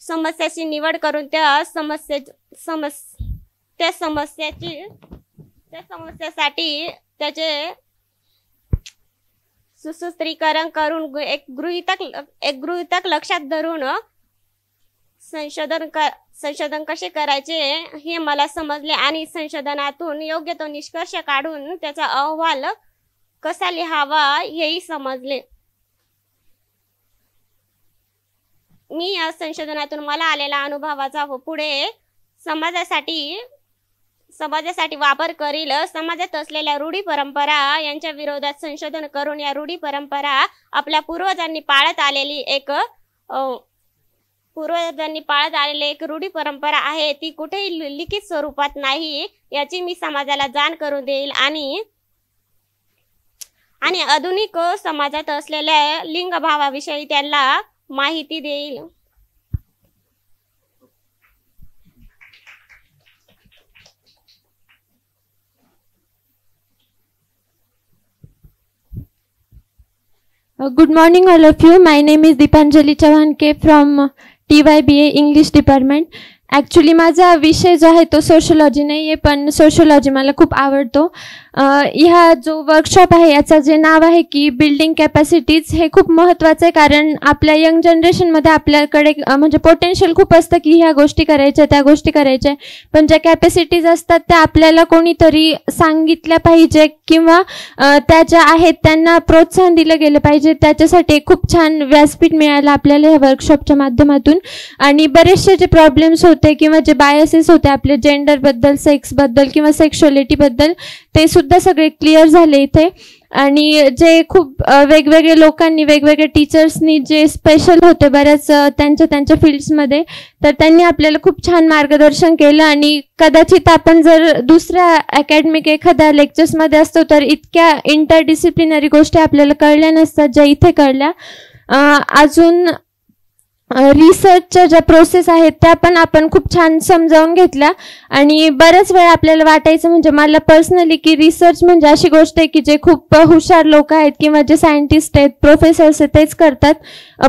समस्याची निवड करून त्या समस्यासाठी त्याचे सुसूत्रीकरण करून एक गृहीतक लक्षात धरून संशोधन कसे करायचे हे मला समजले आणि संशोधनातून योग्य तो निष्कर्ष काढून त्याचा अहवाल कसा लिहावा हेही समजले. मी या संशोधनातून मला आलेला अनुभवाचा पुढे समाजासाठी वापर करील. समाजात असलेल्या रूढी परंपरा यांच्या विरोधात संशोधन करून या रूढी परंपरा आपल्या पूर्वजांनी पाळत आलेली एक रूढी परंपरा आहे, ती कुठेही लिखित स्वरूपात नाही याची मी समाजाला जाण करून देईल आणि आधुनिक समाजात असलेल्या लिंगभावाविषयी त्यांना माहिती देईल. Good morning all of you. My name is Deepanjali Chavanke from TYBA English Department. Actually माझा विषय जो आहे तो सोशोलॉजी नाही आहे, पण सोशोलॉजी मला खूप आवडतो. ह्या जो वर्कशॉप आहे याचं जे नाव आहे की बिल्डिंग कॅपॅसिटीज, हे खूप महत्त्वाचं आहे. कारण आपल्या यंग जनरेशनमध्ये आपल्याकडे म्हणजे पोटेन्शियल खूप असतं की ह्या गोष्टी करायच्या त्या गोष्टी करायच्या, पण ज्या कॅपॅसिटीज असतात त्या आपल्याला कोणीतरी सांगितल्या पाहिजे किंवा त्या ज्या आहेत त्यांना प्रोत्साहन दिलं गेलं पाहिजे. त्याच्यासाठी खूप छान व्यासपीठ मिळालं आपल्याला ह्या वर्कशॉपच्या माध्यमातून. आणि बरेचसे जे प्रॉब्लेम्स होते किंवा जे बायसेस होते आपले जेंडरबद्दल, सेक्सबद्दल किंवा सेक्शुअलिटीबद्दल, ते सुद्धा सगळे क्लिअर झाले इथे. आणि जे खूप वेगवेगळे लोकांनी, वेगवेगळे टीचर्सनी जे स्पेशल होते बऱ्याच त्यांच्या फील्ड्समध्ये, तर त्यांनी आपल्याला खूप छान मार्गदर्शन केलं. आणि कदाचित आपण जर दुसऱ्या अकॅडमिक एखाद्या लेक्चर्समध्ये असतो तर इतक्या इंटरडिसिप्लिनरी गोष्टी आपल्याला कळल्या नसतात ज्या इथे कळल्या. अजून रिसर्चच्या ज्या प्रोसेस आहेत त्या पण आपण खूप छान समजावून घेतल्या. आणि बऱ्याच वेळा आपल्याला वाटायचं, म्हणजे मला पर्सनली, की रिसर्च म्हणजे अशी गोष्ट आहे की जे खूप हुशार लोक आहेत किंवा जे सायंटिस्ट आहेत, प्रोफेसर्स आहेत तेच करतात.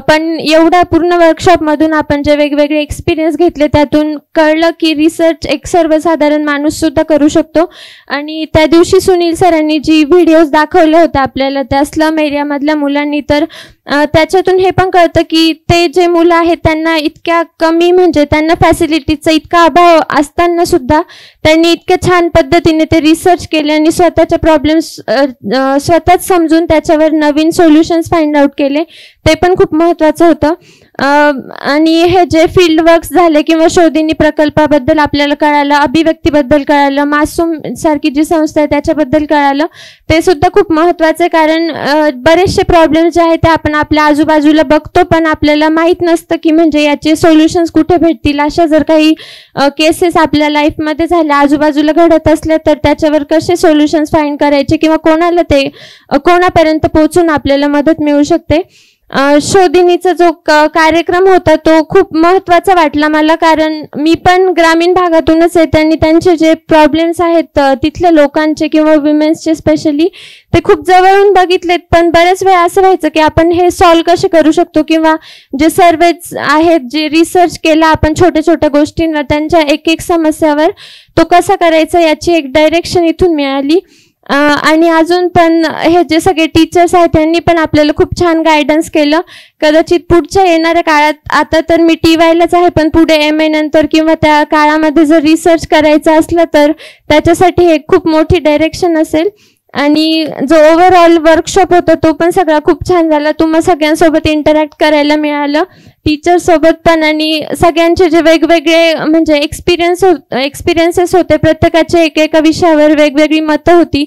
पण एवढ्या पूर्ण वर्कशॉपमधून आपण जे वेगवेगळे एक्सपिरियन्स घेतले त्यातून कळलं की रिसर्च एक सर्वसाधारण माणूस सुद्धा करू शकतो. आणि त्या दिवशी सुनील सरांनी जी व्हिडिओज दाखवल्या होत्या आपल्याला त्या स्लम एरियामधल्या मुलांनी, तर त्याच्यातून हे पण कळतं की ते जे मुलं आहेत त्यांना इतक्या कमी, म्हणजे त्यांना फॅसिलिटीजचा इतका अभाव असताना सुद्धा त्यांनी इतक्या छान पद्धतीने ते रिसर्च केले आणि स्वतःचे प्रॉब्लेम्स स्वतःच समजून त्याच्यावर नवीन सोल्युशन्स फाइंड आउट केले. ते पण खूप महत्त्वाचं होतं. आणि हे जे फील्ड वर्क्स झाले किंवा शोधिनी प्रकल्पाबद्दल आपल्याला कळालं, अभिव्यक्तीबद्दल कळालं, मासूम सारखी जी संस्था आहे त्याच्याबद्दल कळालं, ते सुद्धा खूप महत्त्वाचं आहे. कारण बरेचसे प्रॉब्लेम्स जे आहेत ते आपण आपल्या आजूबाजूला बघतो पण आपल्याला माहीत नसतं की म्हणजे याचे सोल्युशन्स कुठे भेटतील. अशा जर काही केसेस आपल्या लाईफमध्ये झाल्या, आजूबाजूला घडत असल्या, तर त्याच्यावर कसे सोल्युशन्स फाइंड करायचे किंवा कोणापर्यंत पोहोचून आपल्याला मदत मिळू शकते. शोधिनीचा जो कार्यक्रम होता तो खूप महत्त्वाचा वाटला मला, कारण मी पण ग्रामीण भागातूनच आहे. त्यांनी त्यांचे जे प्रॉब्लेम्स आहेत तिथल्या लोकांचे किंवा विमेन्सचे स्पेशली, ते खूप जवळून बघितलेत. पण बऱ्याच वेळा असं व्हायचं की आपण हे सॉल्व्ह कसे करू शकतो, किंवा जे सर्वेज आहेत, जे रिसर्च केला आपण छोट्या छोट्या गोष्टींवर, त्यांच्या एक एक समस्यावर तो कसा करायचा याची एक डायरेक्शन इथून मिळाली. आणि अजून पण हे जे सगळे टीचर्स आहेत त्यांनी पण आपल्याला खूप छान गायडन्स केलं. कदाचित पुढच्या येणाऱ्या काळात, आता तर मी TYलाच आहे, पण पुढे MA नंतर किंवा त्या काळामध्ये जर रिसर्च करायचं असलं तर त्याच्यासाठी हे खूप मोठी डायरेक्शन असेल. आणि जो ओव्हरऑल वर्कशॉप होता तो पण सगळा खूप छान झाला. तुम्हा सगळ्यांसोबत इंटरॅक्ट करायला मिळालं, टीचर सोबत पण, आणि सगळ्यांचे जे वेगवेगळे म्हणजे एक्सपिरियन्सेस होते, प्रत्येकाचे एका विषयावर वेगवेगळी मतं होती,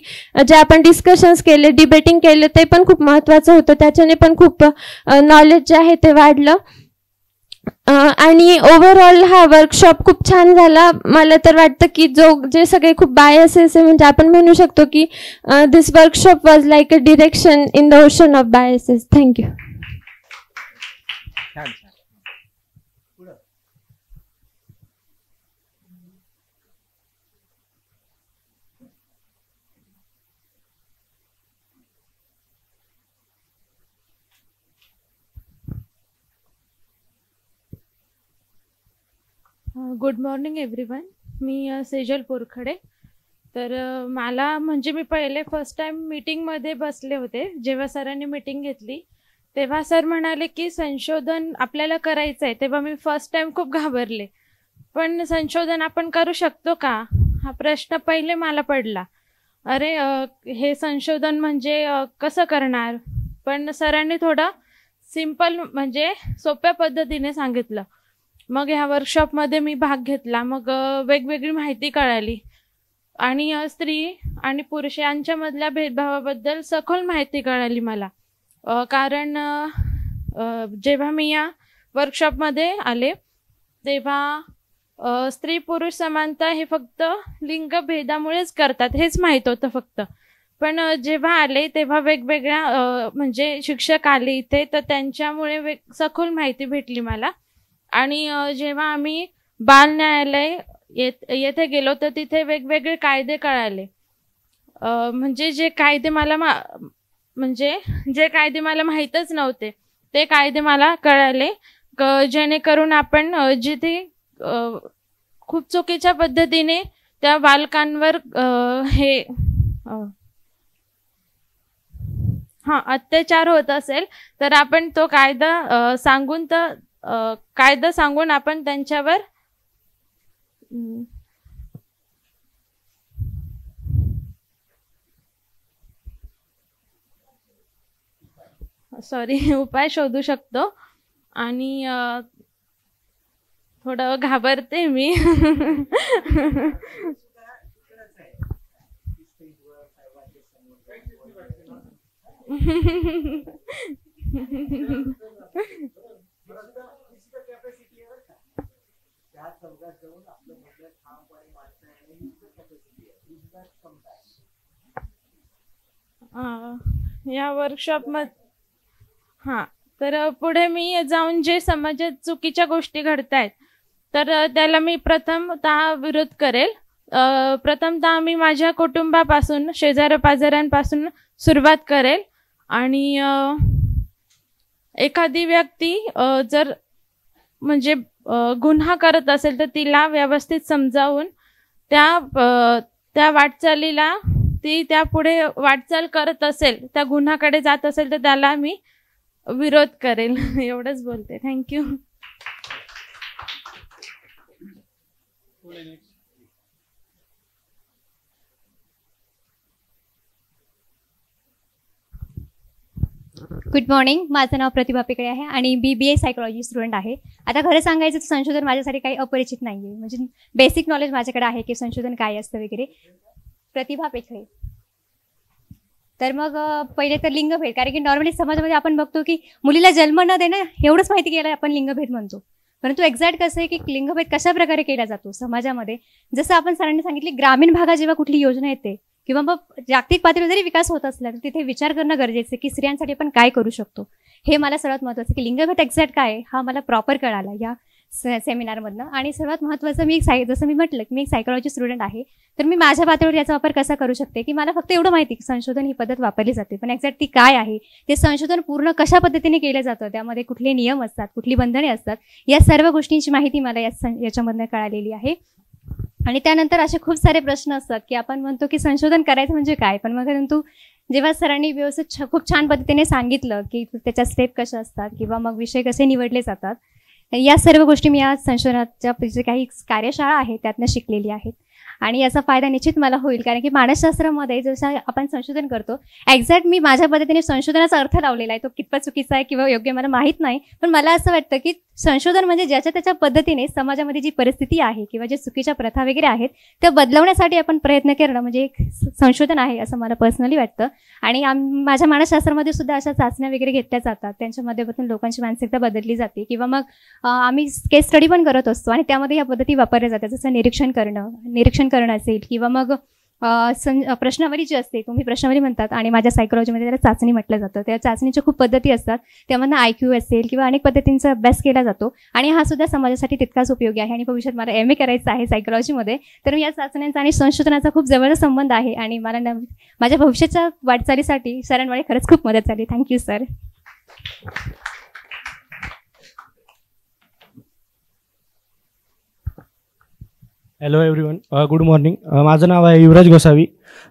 जे आपण डिस्कशन्स केले, डिबेटिंग केलं, ते पण खूप महत्त्वाचं होतं. त्याच्याने पण खूप नॉलेज जे आहे ते वाढलं. आणि ओव्हरऑल हा वर्कशॉप खूप छान झाला. मला तर वाटतं की जे सगळे खूप बायसेस आहे, म्हणजे आपण म्हणू शकतो की this workshop was like a direction in the ocean of biases. Thank you. Good morning everyone. मी सेजल पोरखडे. तर मला म्हणजे मी पहिले फर्स्ट टाइम मीटिंगमध्ये बसले होते. जेव्हा सरांनी मीटिंग घेतली तेव्हा सर म्हणाले की संशोधन आपल्याला करायचं आहे. तेव्हा मी फर्स्ट टाइम खूप घाबरले. पण संशोधन आपण करू शकतो का, हा प्रश्न पहिले मला पडला. अरे हे संशोधन म्हणजे कसं करणार. पण सरांनी थोडं सिम्पल म्हणजे सोप्या पद्धतीने सांगितलं. मग ह्या वर्कशॉपमध्ये मी भाग घेतला. मग वेगवेगळी माहिती कळाली आणि स्त्री आणि पुरुष यांच्यामधल्या भेदभावाबद्दल सखोल माहिती कळाली मला. कारण जेव्हा मी या वर्कशॉपमध्ये आले तेव्हा स्त्री पुरुष समानता हे फक्त लिंगभेदामुळेच करतात हेच माहीत होतं फक्त. पण जेव्हा आले तेव्हा वेगवेगळ्या म्हणजे शिक्षक आले इथे, तर त्यांच्यामुळे सखोल माहिती भेटली मला. आणि जेव्हा आम्ही बाल न्यायालय येथे गेलो तर तिथे वेगवेगळे कायदे कळाले. म्हणजे जे कायदे मला माहीतच नव्हते ते कायदे मला कळाले, जेणेकरून आपण जिथे खूप चुकीच्या पद्धतीने त्या बालकांवर अत्याचार होत असेल तर आपण तो कायदा सांगून आपण त्यांच्यावर उपाय शोधू शकतो. आणि थोडं घाबरते मी. या वर्कशॉपमध्ये तर पुढे मी जाऊन जे समाजात चुकीच्या गोष्टी घडतायत तर त्याला मी प्रथमतः विरोध करेल. प्रथमतः मी माझ्या कुटुंबापासून, शेजाऱ्या-पाजाऱ्यांपासून सुरुवात करेल. आणि एखादी व्यक्ती जर म्हणजे गुन्हा करत असेल तर तिला व्यवस्थित समजावून त्या वाटचालीला ती त्यापुढे वाटचाल करत असेल, त्या गुन्ह्याकडे जात असेल तर त्याला मी विरोध करेल. एवढंच बोलते. थँक्यू. Good morning. माझं नाव प्रतिभा पेकडे आहे आणि BBA सायकोलॉजी स्टुडंट आहे. आता खरं सांगायचं तर संशोधन माझ्यासाठी काही अपरिचित नाही आहे. म्हणजे बेसिक नॉलेज माझ्याकडे आहे की संशोधन काय असतं वगैरे. प्रतिभा पेकडे. तर मग पहिले तर लिंगभेद, कारण की नॉर्मली समाजामध्ये आपण बघतो की मुलीला जन्म न देणं एवढंच माहिती केलं आपण लिंगभेद म्हणतो. परंतु एक्झॅक्ट कसं आहे की लिंगभेद कशा प्रकारे केला जातो समाजामध्ये. जसं आपण सरांनी सांगितले, ग्रामीण भागात जेव्हा कुठली योजना येते किंवा मग जागतिक पातळीवर जरी विकास होत असला तर तिथे विचार करणं गरजेचं आहे की स्त्रियांसाठी आपण काय करू शकतो. हे मला सर्वात महत्त्वाचं की लिंगभेद एक्झॅक्ट काय हा मला प्रॉपर कळाला या सेमिनारमधनं. आणि सर्वात महत्त्वाचं जसं मी म्हटलं की मी एक सायकोलॉजी स्टुडंट आहे, तर मी माझ्या पातळीवर याचा वापर कसा करू शकते की मला फक्त एवढं माहिती की संशोधन ही पद्धत वापरली जाते, पण एक्झॅक्ट ती काय आहे, ते संशोधन पूर्ण कशा पद्धतीने केलं जातं, त्यामध्ये कुठले नियम असतात, कुठली बंधने असतात, या सर्व गोष्टींची माहिती मला याच्यामधनं कळालेली आहे. आणि त्यानंतर असे खूप सारे प्रश्न असतात की आपण म्हणतो की संशोधन करायचं म्हणजे काय, पण मग परंतु जेव्हा सरांनी व्यवस्थित खूप छान पद्धतीने सांगितलं की त्याच्या स्टेप कशा असतात किंवा मग विषय कसे निवडले जातात, या सर्व गोष्टी मी या संशोधनाच्या जे काही कार्यशाळा आहेत त्यातनं शिकलेली आहेत. आणि याचा फायदा निश्चित मला होईल, कारण की मानसशास्त्रामध्ये जसं आपण संशोधन करतो, एक्झॅक्ट मी माझ्या पद्धतीने संशोधनाचा अर्थ लावलेला आहे, तो कितपत चुकीचा आहे किंवा योग्य मला माहीत नाही, पण मला असं वाटतं की संशोधन म्हणजे ज्याच्या त्याच्या पद्धतीने समाजामध्ये जी परिस्थिती आहे किंवा जे चुकीच्या प्रथा वगैरे आहेत त्या बदलवण्यासाठी आपण प्रयत्न करणं म्हणजे एक संशोधन आहे असं मला पर्सनली वाटतं. आणि माझ्या मानसशास्त्रामध्ये सुद्धा अशा चाचण्या वगैरे घेतल्या जातात, त्यांच्या माध्यमातून लोकांची मानसिकता बदलली जाते, किंवा मग आम्ही केस स्टडी पण करत असतो आणि त्यामध्ये या पद्धती वापरल्या जातात, जसं निरीक्षण करणं असेल, किंवा मग प्रश्नावली जी असते, तुम्ही प्रश्नावली म्हणतात आणि माझ्या सायकोलॉजीमध्ये त्याला चाचणी म्हटलं जातं. त्या चाचणीच्या खूप पद्धती असतात, त्यामधनं IQ असेल किंवा अनेक पद्धतींचा अभ्यास केला जातो आणि हा सुद्धा समाजासाठी तितकाच उपयोगी आहे. आणि भविष्यात मला MA करायचं आहे सायकोलॉजीमध्ये, तर या चाचण्यांचा आणि संशोधनाचा खूप जवळचा संबंध आहे आणि मला माझ्या भविष्याच्या वाटचालीसाठी सरांमुळे खरंच खूप मदत झाली. Thank you sir. Hello everyone, good morning. माझं नाव आहे युवराज गोसावी.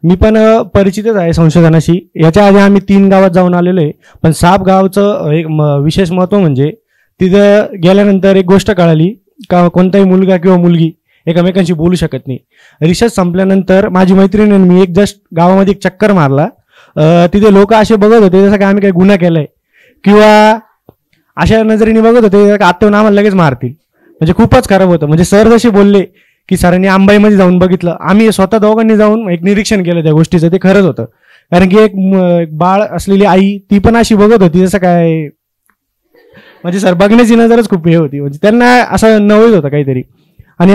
मी पण परिचितच आहे संशोधनाशी. याच्या आधी आम्ही 3 गावात जाऊन आलेलो आहे, पण साप गावचं एक विशेष महत्त्व म्हणजे तिथं गेल्यानंतर एक गोष्ट कळाली का कोणताही मुलगा किंवा मुलगी एकमेकांशी बोलू शकत नाही. रिसर्च संपल्यानंतर माझी मैत्रीण आणि मी एक जस्ट गावामध्ये एक चक्कर मारला. तिथे लोक असे बघत होते जसं काय आम्ही काही गुन्हा केलाय किंवा अशा नजरेने बघत होते आत्ता आम्हाला लगेच मारतील. म्हणजे खूपच खराब होतं. म्हणजे सर जसे बोलले की सरांनी अंबाईमध्ये जाऊन बघितलं, आम्ही स्वतः दोघांनी जाऊन एक निरीक्षण केलं त्या गोष्टीचं. ते खरंच होतं, कारण की एक बाळ असलेली आई ती पण अशी बघत होती जसं काय, म्हणजे सर बघण्याची नजरच खूप हे होती, म्हणजे त्यांना असं नवळत होतं काहीतरी. आणि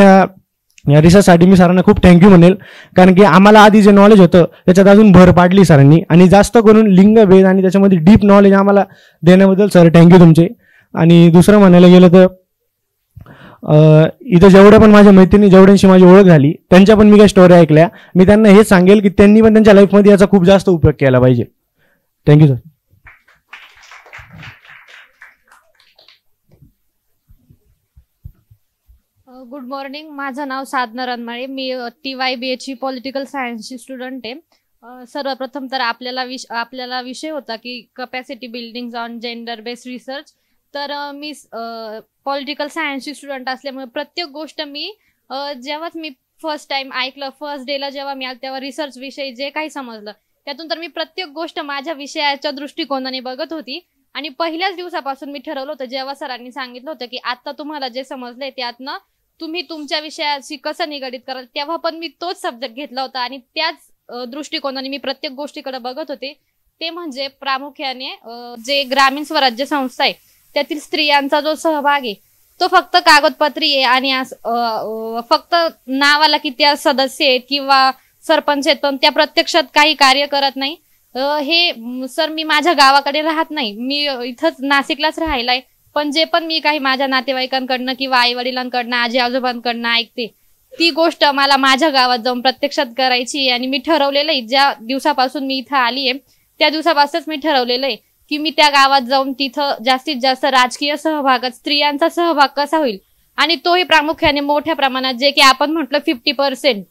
या रिसर्चसाठी मी सरांना खूप थँक्यू म्हणेल, कारण की आम्हाला आधी जे नॉलेज होतं त्याच्यात अजून भर पाडली सरांनी, आणि जास्त करून लिंगभेद आणि त्याच्यामध्ये डीप नॉलेज आम्हाला देण्याबद्दल सर थँक्यू तुमचे. आणि दुसरं म्हणायला गेलं तर इथं जेवढ्या पण माझ्या मैत्रिणी जेवढ्यांशी माझी ओळख झाली त्यांच्या पण मी काही स्टोरी ऐकल्या. मी त्यांना हेच सांगेल की त्यांनी पण त्यांच्या लाईफमध्ये याचा खूप जास्त उपयोग केला पाहिजे. Thank you sir. Good morning. माझं नाव साधना रनमाळे. मी TYBA ची पॉलिटिकल सायन्सची स्टुडंट आहे. सर्वप्रथम तर आपल्याला विषय होता की capacity building on gender based research. तर मी पॉलिटिकल सायन्सची स्टुडंट असल्यामुळे प्रत्येक गोष्ट मी जेव्हाच मी फर्स्ट टाइम ऐकलं, फर्स्ट डेला जेव्हा मी आले तेव्हा रिसर्च विषयी जे काही समजलं त्यातून तर मी प्रत्येक गोष्ट माझ्या विषयाच्या दृष्टिकोनाने बघत होती. आणि पहिल्याच दिवसापासून मी ठरवलं होतं, जेव्हा सरांनी सांगितलं होतं की आता तुम्हाला जे समजलंय त्यातनं तुम्ही तुमच्या विषयाशी कसं निगडीत कराल, तेव्हा पण मी तोच सब्जेक्ट घेतला होता आणि त्याच दृष्टिकोनाने मी प्रत्येक गोष्टीकडे बघत होते. ते म्हणजे प्रामुख्याने जे ग्रामीण स्वराज्य संस्था आहे त्यातील स्त्रियांचा जो सहभाग आहे तो फक्त कागदपत्री आहे आणि फक्त नावाला की त्या सदस्य आहेत किंवा सरपंच आहेत, पण त्या प्रत्यक्षात काही कार्य करत नाही. हे सर मी माझ्या गावाकडे राहत नाही, मी इथंच नाशिकलाच राहायलाय, पण जे पण मी काही माझ्या नातेवाईकांकडनं किंवा आई वडिलांकडनं आजी आजोबांकडनं ऐकते ती गोष्ट मला माझ्या गावात जाऊन प्रत्यक्षात करायची. आणि मी ठरवलेलं आहे, ज्या दिवसापासून मी इथं आली आहे त्या दिवसापासूनच मी ठरवलेलं आहे की मी त्या गावात जाऊन तिथं जास्तीत जास्त राजकीय सहभागात स्त्रियांचा सहभाग कसा होईल आणि तोही प्रामुख्याने मोठ्या प्रमाणात, जे की आपण म्हटलं 50%,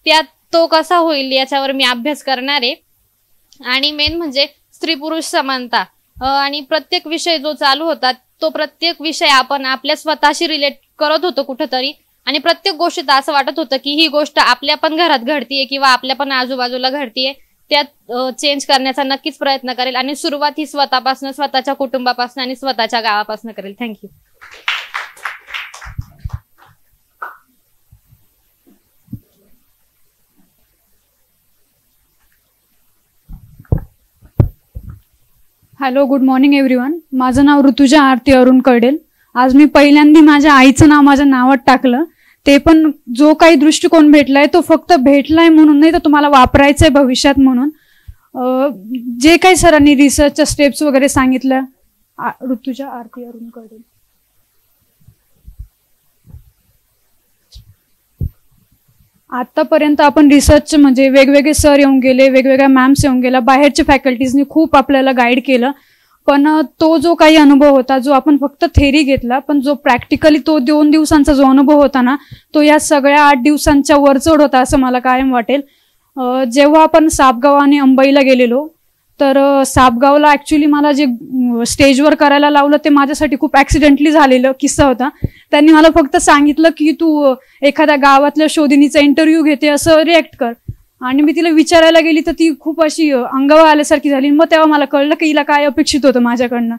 त्यात तो कसा होईल याच्यावर मी अभ्यास करणार आहे. आणि मेन म्हणजे स्त्री पुरुष समानता. आणि प्रत्येक विषय जो चालू होता तो प्रत्येक विषय आपण आपल्या स्वतःशी रिलेट करत होतो कुठंतरी, आणि प्रत्येक गोष्टीत असं वाटत होतं की ही गोष्ट आपल्या पण घरात घडतीये किंवा आपल्या पण आजूबाजूला घडतीये, त्यात चेंज करण्याचा नक्कीच प्रयत्न करेल. आणि सुरुवात ही स्वतःपासून, स्वतःच्या कुटुंबापासून आणि स्वतःच्या गावापासून करेल. Thank you. Hello, good morning everyone. माझं नाव ऋतुजा आरती अरुण कडेल. आज मी पहिल्यांदा माझ्या आईचं नाव माझ्या नावात टाकलं. ते पण जो काही दृष्टिकोन भेटलाय तो फक्त भेटलाय म्हणून नाही, तर तुम्हाला वापरायचंय भविष्यात म्हणून. जे काही सरांनी रिसर्चच्या स्टेप्स वगैरे सांगितलं. ऋतुजा आरती अरुण कडेल. आतापर्यंत आपण रिसर्च म्हणजे वेगवेगळे सर येऊन गेले, वेगवेगळ्या मॅम्स येऊन गेल्या, बाहेरच्या फॅकल्टीजनी खूप आपल्याला गाईड केलं. पण तो जो काही अनुभव होता, जो आपण फक्त थेरी घेतला, पण जो प्रॅक्टिकली तो 2 दिवसांचा जो अनुभव होता ना, तो या सगळ्या 8 दिवसांच्या वरचढ होता असं मला कायम वाटेल. जेव्हा आपण सापगाव आणि अंबईला गेलेलो तर सापगावला ऍक्च्युली मला जे स्टेजवर करायला लावलं ते माझ्यासाठी खूप ऍक्सिडेंटली झालेलं किस्सा होता. त्यांनी मला फक्त सांगितलं की तू एखाद्या गावातल्या शोधिनीचा इंटरव्ह्यू घेते असं रिॲक्ट कर. आणि मी तिला विचारायला गेली तर ती खूप अशी अंगावर आल्यासारखी झाली. मग तेव्हा मला कळलं की हिला काय अपेक्षित होतं माझ्याकडनं.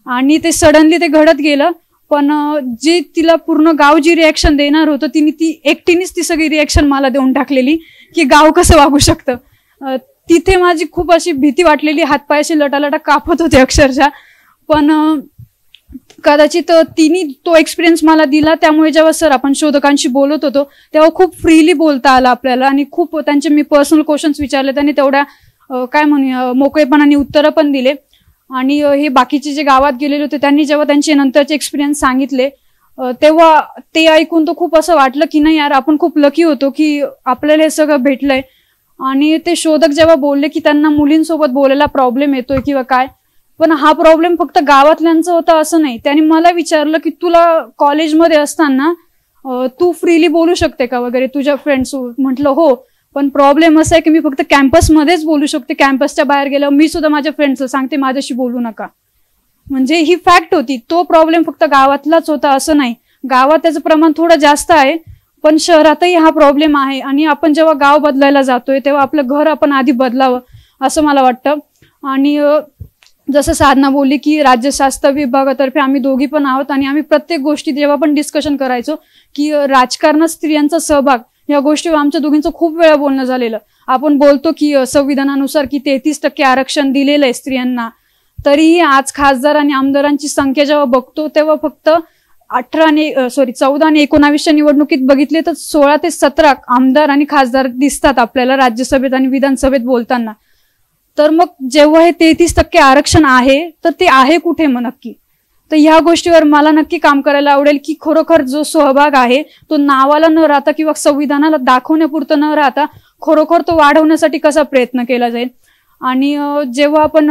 आणि ते सडनली ते घडत गेलं. पण जे तिला पूर्ण गाव जी रिॲक्शन देणार होतं ती एकटीनेच ती सगळी रिॲक्शन मला देऊन टाकलेली की गाव कसं वागू शकतं. तिथे माझी खूप अशी भीती वाटलेली, हातपायाशी लटालटा कापत होते अक्षरशः. पण कदाचित तिने तो एक्सपिरियन्स मला दिला, त्यामुळे जेव्हा सर आपण शोधकांशी बोलत होतो तेव्हा खूप फ्रीली बोलता आलं आपल्याला. आणि खूप त्यांचे मी पर्सनल क्वेश्चन्स विचारले, त्यांनी तेवढ्या काय म्हणूया मोकळेपणाने उत्तरं पण दिले. आणि हे बाकीचे जे गावात गेलेले होते त्यांनी जेव्हा त्यांचे नंतरचे एक्सपिरियन्स सांगितले तेव्हा ते ऐकून तो खूप असं वाटलं की नाही यार, आपण खूप लकी होतो की आपल्याला हे सगळं भेटलंय. आणि ते शोधक जेव्हा बोलले की त्यांना मुलींसोबत बोलायला प्रॉब्लेम येतोय किंवा काय, पण हा प्रॉब्लेम फक्त गावातल्यांचा होता असं नाही. त्यांनी मला विचारलं की तुला कॉलेजमध्ये असताना तू फ्रीली बोलू शकते का वगैरे तुझ्या फ्रेंड्स. म्हटलं हो, पण प्रॉब्लेम असा आहे की मी फक्त कॅम्पसमध्येच बोलू शकते, कॅम्पसच्या बाहेर गेल्यावर मी सुद्धा माझ्या फ्रेंड्सला सांगते माझ्याशी बोलू नका. म्हणजे ही फॅक्ट होती. तो प्रॉब्लेम फक्त गावातलाच होता असं नाही. गावात त्याचं प्रमाण थोडं जास्त आहे, पण शहरातही हा प्रॉब्लेम आहे. आणि आपण जेव्हा गाव बदलायला जातोय तेव्हा आपलं घर आपण आधी बदलावं असं मला वाटतं. आणि जसं साधना बोलली की राज्यशास्त्र विभागातर्फे आम्ही दोघी पण आहोत आणि आम्ही प्रत्येक गोष्टी जेव्हा पण डिस्कशन करायचो की राजकारणात स्त्रियांचा सहभाग या गोष्टीवर आमच्या दोघींचं खूप वेळा बोलणं झालेलं. आपण बोलतो की संविधानानुसार की 33% आरक्षण दिलेलं आहे स्त्रियांना, तरीही आज खासदार आणि आमदारांची संख्या जेव्हा बघतो तेव्हा फक्त 14 आणि 19 निवडणुकीत बघितले तर 16 ते 17 आमदार आणि खासदार दिसतात आपल्याला राज्यसभेत आणि विधानसभेत बोलताना. तर मग जेव्हा हे 33% आरक्षण आहे तर ते आहे कुठे मग नक्की. तर ह्या गोष्टीवर मला नक्की काम करायला आवडेल की खरोखर जो सहभाग आहे तो नावाला न राहता किंवा संविधानाला दाखवण्यापुरतं न राहता खरोखर तो वाढवण्यासाठी कसा प्रयत्न केला जाईल. आणि जेव्हा आपण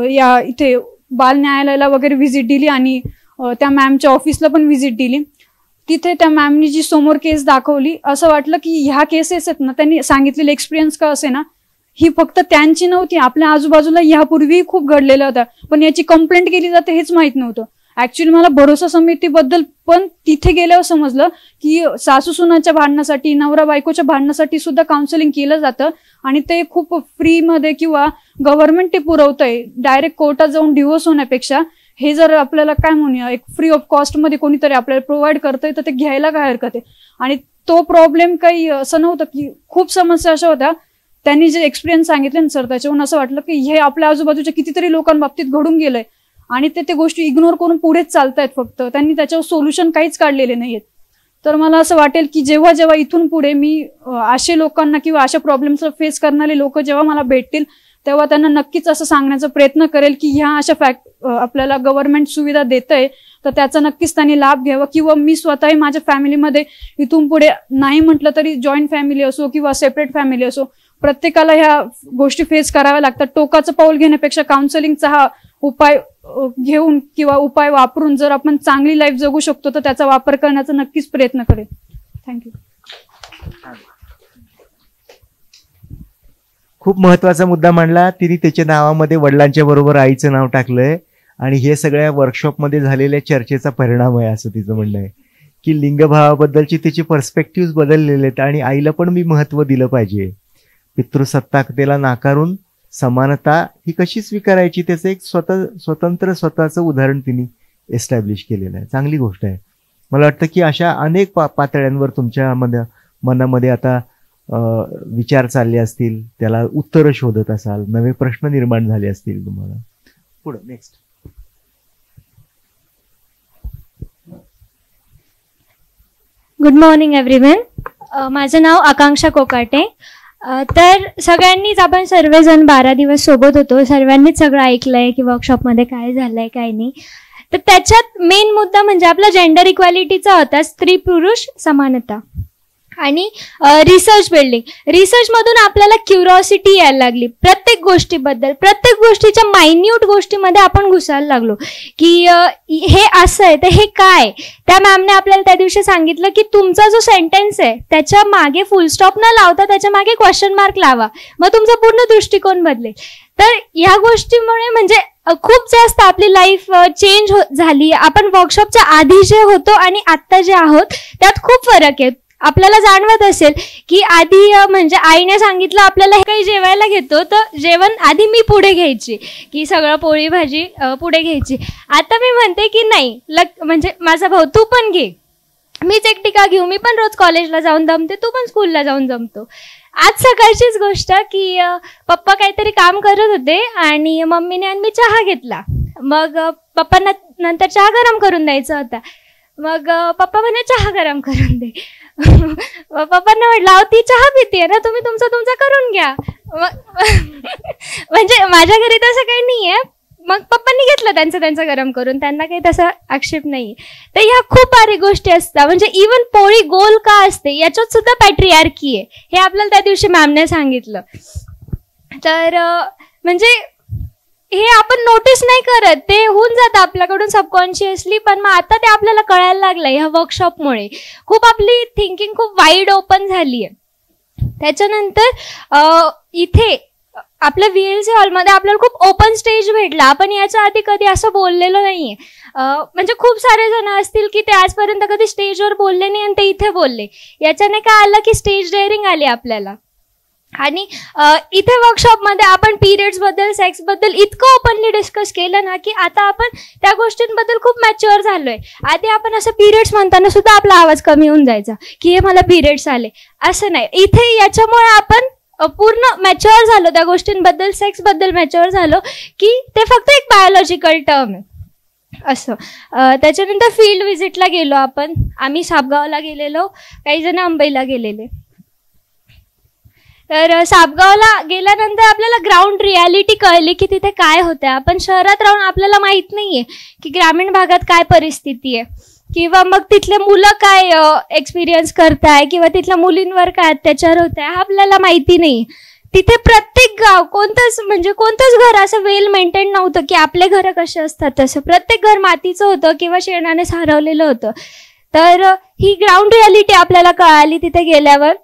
या इथे बाल न्यायालयाला वगैरे व्हिजिट दिली आणि त्या मॅमच्या ऑफिसला पण व्हिजिट दिली, तिथे त्या मॅमनी जी समोर केस दाखवली असं वाटलं की ह्या केसेस आहेत ना, त्यांनी सांगितलेले एक्सपिरियन्स का असे ना, ही फक्त त्यांची नव्हती, आपल्या आजूबाजूला यापूर्वी खूप घडलेलं होतं, पण याची कंप्लेंट केली जाते हेच माहित नव्हतं. ऍक्च्युअली मला भरोसा समितीबद्दल पण तिथे गेल्यावर समजलं की सासू सुनाच्या भांडणासाठी, नवरा बायकोच्या भांडणासाठी सुद्धा काउन्सिलिंग केलं जातं आणि ते खूप फ्रीमध्ये किंवा गव्हर्नमेंट ते पुरवतंय. डायरेक्ट कोर्टात जाऊन डिव्होर्स होण्यापेक्षा हे जर आपल्याला काय म्हणूया एक फ्री ऑफ कॉस्टमध्ये कोणीतरी आपल्याला प्रोव्हाइड करतंय तर ते घ्यायला काय हरकत आहे. आणि तो प्रॉब्लेम काही असं नव्हतं की खूप समस्या अशा होत्या. त्यांनी जे एक्सपिरियन्स सांगितले ना सर, त्याच्यावरून असं वाटलं की हे आपल्या आजूबाजूच्या कितीतरी लोकांबाबतीत घडून गेलंय आणि ते गोष्टी इग्नोर करून पुढेच चालतायत, फक्त त्यांनी त्याच्यावर सोल्युशन काहीच काढलेले नाहीयेत. तर मला असं वाटेल की जेव्हा जेव्हा इथून पुढे मी असे लोकांना किंवा अशा प्रॉब्लेम्सला फेस करणारे लोक जेव्हा मला भेटतील तेव्हा त्यांना नक्कीच असं सांगण्याचा प्रयत्न करेल की ह्या अशा आपल्याला गव्हर्नमेंट सुविधा देतंय तर त्याचा नक्कीच त्यांनी लाभ घ्यावा. किंवा मी स्वतःही माझ्या फॅमिलीमध्ये इथून पुढे नाही म्हटलं तरी जॉईंट फॅमिली असो किंवा सेपरेट फॅमिली असो, प्रत्येकाला ह्या गोष्टी फेस कराव्या लागतात. टोकाचं पाऊल घेण्यापेक्षा काउन्सिलिंगचा हा उपाय घेऊन किंवा उपाय वापरून जर आपण चांगली लाईफ जगू शकतो तर त्याचा वापर करण्याचा नक्कीच प्रयत्न करेल. थँक्यू. खूप महत्वाचा मुद्दा मांडला तिने. त्याच्या नावामध्ये वडिलांच्या बरोबर आईचं नाव टाकलंय आणि हे सगळ्या वर्कशॉपमध्ये झालेल्या चर्चेचा परिणाम आहे असं तिचं म्हणणं आहे की लिंगभावाबद्दलची तिची पर्स्पेक्टिव्ह बदललेले आहेत आणि आईला पण मी महत्व दिलं पाहिजे. पितृसत्ताकतेला नाकारून समानता ही कशी स्वीकारायची त्याचं एक स्वतंत्र स्वतःचं उदाहरण तिने एस्टॅब्लिश केलेलं आहे. चांगली गोष्ट आहे. मला वाटतं की अशा अनेक पातळ्यांवर तुमच्या मनामध्ये आता विचार चालले असतील, त्याला उत्तरं शोधत असाल, नवे प्रश्न निर्माण झाले असतील तुम्हाला. पुढे नेक्स्ट. Good morning everyone. माझं नाव आकांक्षा कोकाटे. तर सगळ्यांनीच आपण सर्वजण 12 दिवस सोबत होतो, सर्वांनीच सगळं ऐकलंय की वर्कशॉपमध्ये काय झालंय काय नाही. तर त्याच्यात मेन मुद्दा म्हणजे आपला जेंडर इक्वॅलिटीचा होता, स्त्री पुरुष समानता आणि रिसर्च बिल्डिंग. रिसर्च मधून आपल्याला क्युरिओसिटी यायला लागली प्रत्येक गोष्टीबद्दल, प्रत्येक गोष्टीच्या मायन्यूट गोष्टीमध्ये आपण घुसायला लागलो की हे असं आहे तर हे काय. त्या मॅमने आपल्याला त्या दिवशी सांगितलं की तुमचा जो सेंटेन्स आहे त्याच्या मागे फुल स्टॉप न लावता त्याच्या मागे क्वेश्चन मार्क लावा, मग तुमचा पूर्ण दृष्टिकोन बदलेल. तर ह्या गोष्टीमुळे म्हणजे खूप जास्त आपली लाईफ चेंज झाली. आपण वर्कशॉपच्या आधी जे होतो आणि आत्ता जे आहोत त्यात खूप फरक आहे. आपल्याला जाणवत असेल की आधी म्हणजे आईने सांगितलं आपल्याला हे काही जेवायला घेतो तर जेवण आधी मी पुढे घ्यायची, की सगळं पोळी भाजी पुढे घ्यायची. आता मी म्हणते की नाही, म्हणजे माझा भाऊ तू पण घे, मीच एकटी का घेऊ, मी पण रोज कॉलेजला जाऊन जमते, तू पण स्कूलला जाऊन जमतो. आज सकाळचीच गोष्ट की पप्पा काहीतरी काम करत होते आणि मम्मीने आणि मी चहा घेतला. मग पप्पांना नंतर चहा गरम करून द्यायचा होता. मग पप्पा म्हणे चहा गरम करून दे. पप्पांना म्हटलं अहो ती चहा पिते ना, तुम्ही तुमचा करून घ्या. म्हणजे माझ्या घरी तसं काही नाहीये. मग पप्पांनी घेतलं त्यांचं गरम करून, त्यांना काही तसा आक्षेप नाही. तर ह्या खूप सारी गोष्टी असतात. म्हणजे इवन पोळी गोल का असते याच्यात सुद्धा पॅट्रियार्की आहे, हे आपल्याला त्या दिवशी मॅमने सांगितलं. तर म्हणजे हे आपण नोटीस नाही करत, ते होऊन जातं आपल्याकडून सबकॉन्शियसली. पण मग आता ते आपल्याला कळायला लागलं ह्या वर्कशॉपमुळे. खूप आपली थिंकिंग खूप वाईड ओपन झाली आहे. त्याच्यानंतर इथे आपल्या VLC हॉलमध्ये आपल्याला खूप ओपन स्टेज भेटला. आपण याच्या आधी कधी असं बोललेलो नाहीये. म्हणजे खूप सारे जण असतील की ते आजपर्यंत कधी स्टेजवर बोलले नाही आणि ते इथे बोलले. याच्याने काय आलं की स्टेज डेअरिंग आली आपल्याला. आणि इथे वर्कशॉपमध्ये आपण पिरियड्स बद्दल, सेक्स बद्दल इतकं ओपनली डिस्कस केलं ना की आता आपण त्या गोष्टींबद्दल खूप मॅच्युअर झालोय. आधी आपण असं पिरियड्स म्हणताना सुद्धा आपला आवाज कमी होऊन जायचा की हे मला पिरियड्स आले, असं नाही. इथे याच्यामुळे आपण पूर्ण मॅच्युअर झालो त्या गोष्टींबद्दल, सेक्स बद्दल मॅच्युअर झालो की ते फक्त एक बायोलॉजिकल टर्म आहे असं. त्याच्यानंतर फील्ड व्हिजिटला गेलो आपण. आम्ही सापगावला गेलेलो, काही जण अंबईला गेलेले. तर सापगावला गेल्यानंतर आपल्याला ग्राउंड रियालिटी कळली की तिथे काय होतं. आपण शहरात राहून आपल्याला माहित नाहीये की ग्रामीण भागात काय परिस्थिती आहे, किंवा मग तिथले मुलं काय एक्सपिरियन्स करताय, किंवा तिथल्या मुलींवर काय अत्याचार होत आहे, हा आपल्याला माहिती नाही. तिथे प्रत्येक गाव, कोणतंच घर असं वेल मेंटेन नव्हतं की आपले घर कसे असतात तसं. प्रत्येक घर मातीचं होतं किंवा शेणाने सारवलेलं होतं. तर ही ग्राउंड रियालिटी आपल्याला कळाली तिथे गेल्यावर.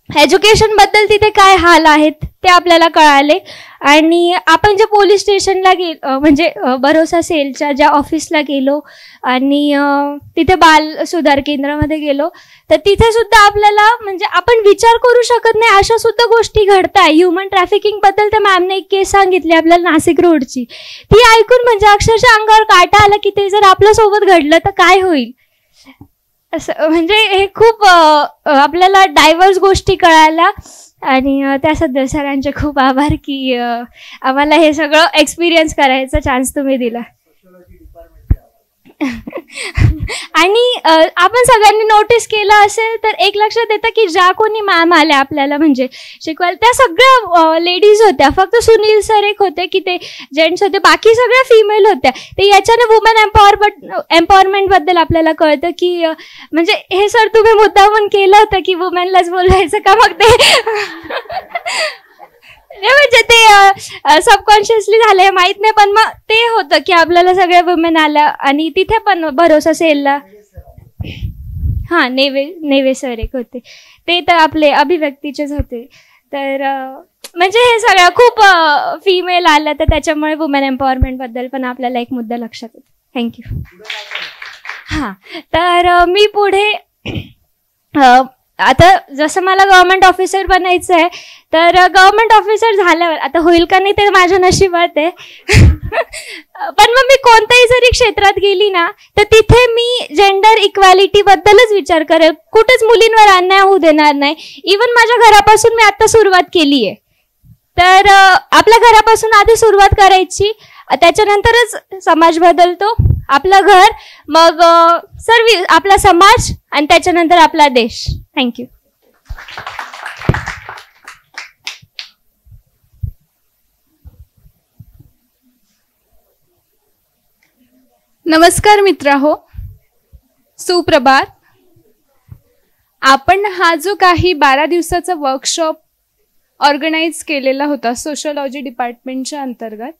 एज्युकेशन बद्दल तिथे काय हाल आहेत ते आपल्याला कळाले. आणि आपण जे पोलीस स्टेशनला म्हणजे भरोसा सेलच्या ज्या ऑफिसला गेलो आणि तिथे बाल सुधार केंद्रामध्ये गेलो, तर तिथे सुद्धा आपल्याला म्हणजे आपण विचार करू शकत नाही अशा सुद्धा गोष्टी घडताय. ह्युमन ट्रॅफिकिंग बद्दल त्या मॅमने एक केस सांगितली आपल्याला नाशिक रोडची. ती ऐकून म्हणजे अक्षरशः अंगावर काटा आला की ते जर आपल्यासोबत घडलं तर काय होईल असं. म्हणजे हे खूप आपल्याला डायव्हर्स गोष्टी कळायला. आणि त्यासाठी सरांचे खूप आभार की आम्हाला हे सगळं एक्सपिरियन्स करायचा चान्स तुम्ही दिला. आणि आपण सगळ्यांनी नोटीस केलं असेल तर एक लक्षात येतं की ज्या कोणी मॅम आल्या आपल्याला म्हणजे शिकवायला, त्या सगळ्या लेडीज होत्या. फक्त सुनील सर एक होते की ते जेंट्स होते, बाकी सगळ्या फिमेल होत्या. ते याच्याने वुमन एम्पॉवरमेंट बद्दल आपल्याला कळतं की म्हणजे हे सर तुम्ही मुद्दामून केलं होतं की वुमेनलाच बोलवायचं का, मग ते म्हणजे ते सबकॉन्शियसली झालंय माहित नाही. पण मग ते होतं की आपल्याला सगळ्या वुमेन आल्या. आणि तिथे पण भरोसा सेलला नेवे सर एक होते, ते तर आपले अभिव्यक्तीचेच होते. तर म्हणजे हे सगळं खूप फिमेल आलं, तर त्याच्यामुळे वुमेन एम्पॉवरमेंट बद्दल पण आपल्याला एक मुद्दा लक्षात येतो. थँक्यू. तर मी पुढे आता जसं मला गव्हर्नमेंट ऑफिसर बनायचं आहे, तर गव्हर्नमेंट ऑफिसर झाल्यावर आता होईल का नाही ते माझ्या नशिबात आहे. पण मग मी कोणत्याही जरी क्षेत्रात गेली ना तर तिथे मी जेंडर इक्वॅलिटी बद्दलच विचार करेल. कुठेच मुलींवर अन्याय होऊ देणार नाही. इवन माझ्या घरापासून मी आता सुरुवात केली आहे. तर आपल्या घरापासून आधी सुरुवात करायची, त्याच्यानंतरच समाज बदलतो. आपलं घर, मग सर्व आपला समाज, आणि त्याच्यानंतर आपला देश. थँक्यू. नमस्कार मित्रहो, सुप्रभात. आपण हा जो काही 12 दिवसाचा वर्कशॉप ऑर्गनाईज केलेला होता सोशियोलॉजी डिपार्टमेंटच्या अंतर्गत,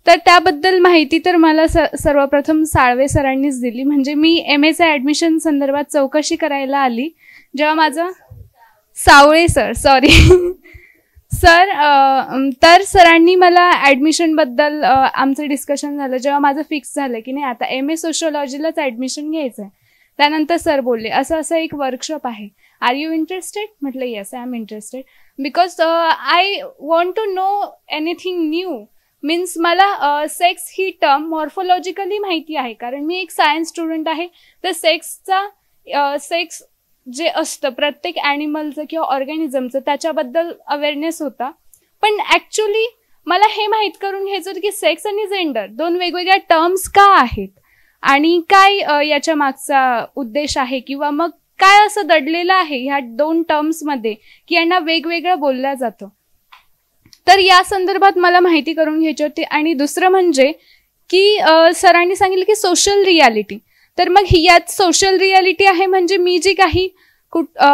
तर त्याबद्दल माहिती तर मला सर्वप्रथम साळवे सरांनीच दिली. म्हणजे मी MAचं ॲडमिशन संदर्भात चौकशी करायला आली, जेव्हा माझं सावळे सर तर सरांनी मला ऍडमिशन बद्दल आमचं डिस्कशन झालं जेव्हा माझं फिक्स झालं की नाही आता MA सोशिओलॉजीलाच ऍडमिशन घ्यायचं आहे. त्यानंतर सर बोलले असं एक वर्कशॉप आहे, आर यू इंटरेस्टेड? म्हटलं yes I am interested because I want to know anything new. Means मला सेक्स ही टर्म मॉर्फोलॉजिकली माहिती आहे कारण मी एक सायन्स स्टुडंट आहे. तर सेक्स जे असतं प्रत्येक ॲनिमलचं किंवा ऑर्गॅनिझमचं त्याच्याबद्दल अवेअरनेस होता. पण ॲक्च्युली मला हे माहीत करून घ्यायचं होतं की सेक्स आणि जेंडर दोन वेगवेगळ्या टर्म्स का आहेत आणि काय याच्या मागचा उद्देश आहे किंवा मग काय असं दडलेलं आहे ह्या दोन टर्म्समध्ये की यांना वेगवेगळं बोललं जातं. तर या संदर्भात मला माहिती करून घ्यायची होती. आणि दुसरं म्हणजे की सरांनी सांगितलं की सोशल रियालिटी. तर मग यात सोशल रियालिटी आहे म्हणजे मी जी काही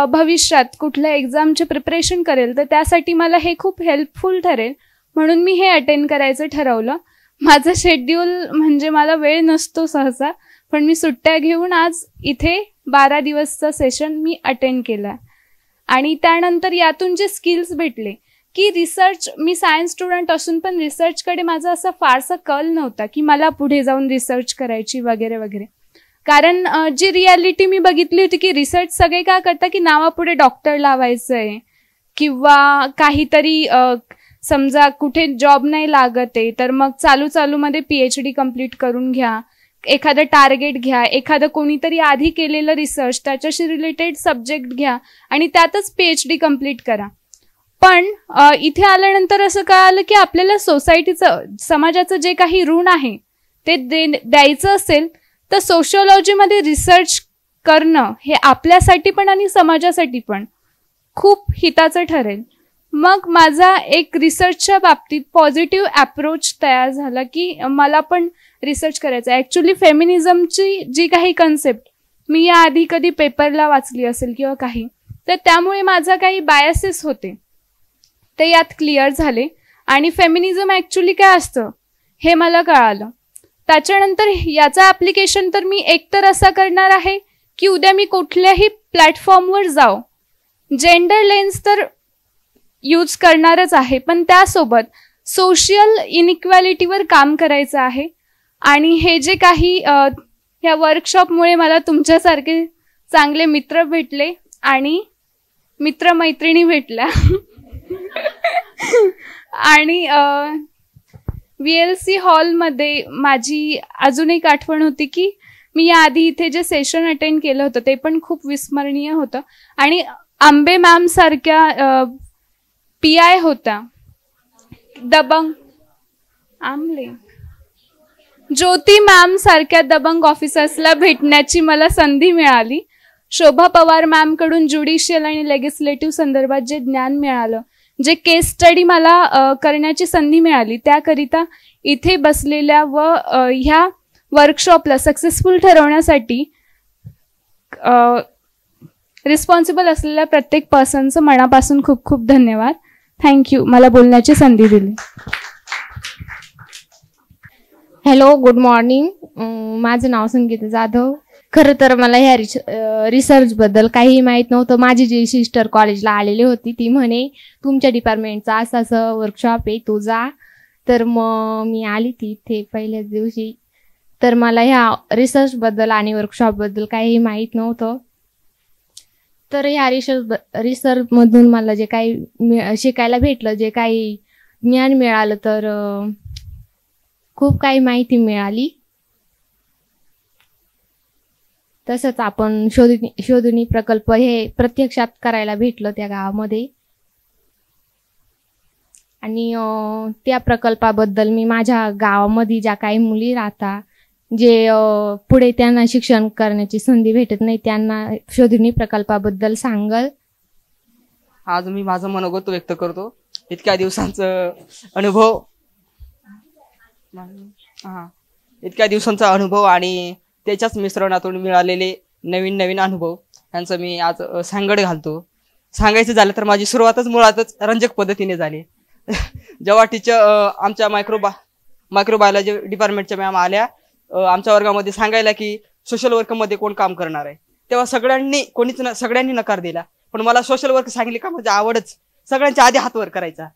भविष्यात कुठल्या एक्झामचे प्रिपरेशन करेल तर त्यासाठी मला हे खूप हेल्पफुल ठरेल म्हणून मी हे अटेंड करायचं ठरवलं. माझं शेड्यूल म्हणजे मला वेळ नसतो सहसा, पण मी सुट्ट्या घेऊन आज इथे 12 दिवसचा सेशन मी अटेंड केला. आणि त्यानंतर यातून जे स्किल्स भेटले की रिसर्च, मी सायन्स स्टुडंट असून पण रिसर्चकडे माझा असा फारसा कल नव्हता की मला पुढे जाऊन रिसर्च करायची वगैरे वगैरे. कारण जी रियालिटी मी बघितली होती की रिसर्च सगळे काय करतात की नावापुढे डॉक्टर लावायचं आहे किंवा काहीतरी समजा कुठे जॉब नाही लागत आहे तर मग चालूमध्ये PhD कम्प्लीट करून घ्या, एखादं टार्गेट घ्या, एखादं कोणीतरी आधी केलेलं रिसर्च त्याच्याशी रिलेटेड सब्जेक्ट घ्या आणि त्यातच PhD कम्प्लीट करा. पण इथे आल्यानंतर असं कळालं की आपल्याला सोसायटीचं, समाजाचं जे काही ऋण आहे ते द्यायचं असेल तर सोशिओलॉजीमध्ये रिसर्च करणं हे आपल्यासाठी पण आणि समाजासाठी पण खूप हिताचं ठरेल. मग माझा एक रिसर्चच्या बाबतीत पॉझिटिव्ह अप्रोच तयार झाला की मला पण रिसर्च करायचं. ॲक्च्युली फेमिनिझमची जी काही कन्सेप्ट मी याआधी कधी पेपरला वाचली असेल किंवा काही, तर त्यामुळे माझा काही बायसेस होते ते यात क्लिअर झाले आणि फेमिनिझम ॲक्च्युली काय असतं हे मला कळालं. त्याच्यानंतर याचा ॲप्लिकेशन तर मी एकतर असा करणार आहे की उद्या मी कुठल्याही प्लॅटफॉर्मवर जाऊ, जेंडर लेन्स तर यूज करणारच आहे पण त्यासोबत सोशल इनइक्वॅलिटीवर काम करायचं आहे. आणि हे जे काही ह्या वर्कशॉपमुळे मला तुमच्यासारखे चांगले मित्र भेटले आणि मित्रमैत्रिणी भेटल्या आणि VLC हॉलमध्ये माझी अजून एक आठवण होती की मी याआधी इथे जे सेशन अटेंड केलं होतं ते पण खूप विस्मरणीय होतं. आणि आंबे मॅम सारख्या PI होता, दबंग आमले ज्योती मॅम सारख्या दबंग ऑफिसर्सला भेटण्याची मला संधी मिळाली. शोभा पवार मॅम कडून ज्युडिशियल आणि लेजिस्लेटिव्ह संदर्भात जे ज्ञान मिळालं, जे केस स्टडी मला करण्याची संधी मिळाली, त्याकरिता इथे बसलेल्या व ह्या वर्कशॉपला सक्सेसफुल ठरवण्यासाठी रिस्पॉन्सिबल असलेल्या प्रत्येक पर्सनचं मनापासून खूप खूप धन्यवाद. थँक्यू मला बोलण्याची संधी दिली. Hello, good morning. माझं नाव संगीता जाधव. खरं तर मला ह्या रिसर्चबद्दल काही माहीत नव्हतं. माझी जी सिस्टर कॉलेजला आलेली होती ती म्हणे तुमच्या डिपार्टमेंटचा असं वर्कशॉप आहे तो जा. तर मग मी आली ती इथे पहिल्याच दिवशी. तर मला ह्या रिसर्चबद्दल आणि वर्कशॉपबद्दल काही माहीत नव्हतं. तर ह्या रिसर्चमधून मला जे काही शिकायला भेटलं, जे काही ज्ञान मिळालं तर खूप काही माहिती मिळाली. तसंच आपण शोधणी प्रकल्प हे प्रत्यक्षात करायला भेटलं त्या गावामध्ये. आणि त्या प्रकल्पाबद्दल मी माझ्या गावामध्ये ज्या काही मुली राहतात, जे पुढे त्यांना शिक्षण करण्याची संधी भेटत नाही, त्यांना शोधणी प्रकल्पाबद्दल सांगल. आज मी माझं मनोगत व्यक्त करतो. इतक्या दिवसांचा अनुभव आणि त्याच्याच मिश्रणातून मिळालेले नवीन अनुभव यांचं मी आज सांगड घालतो. सांगायचं झालं तर माझी सुरुवातच मुळातच रंजक पद्धतीने झाली. जेव्हा टीचर आमच्या मायक्रोबायोलॉजी डिपार्टमेंटच्या मॅम आल्या आमच्या वर्गामध्ये सांगायला की सोशल वर्कमध्ये कोण काम करणार आहे, तेव्हा सगळ्यांनी नकार दिला. पण मला सोशल वर्क सांगितली का माझी आवडच सगळ्यांच्या आधी हात वर करायचा.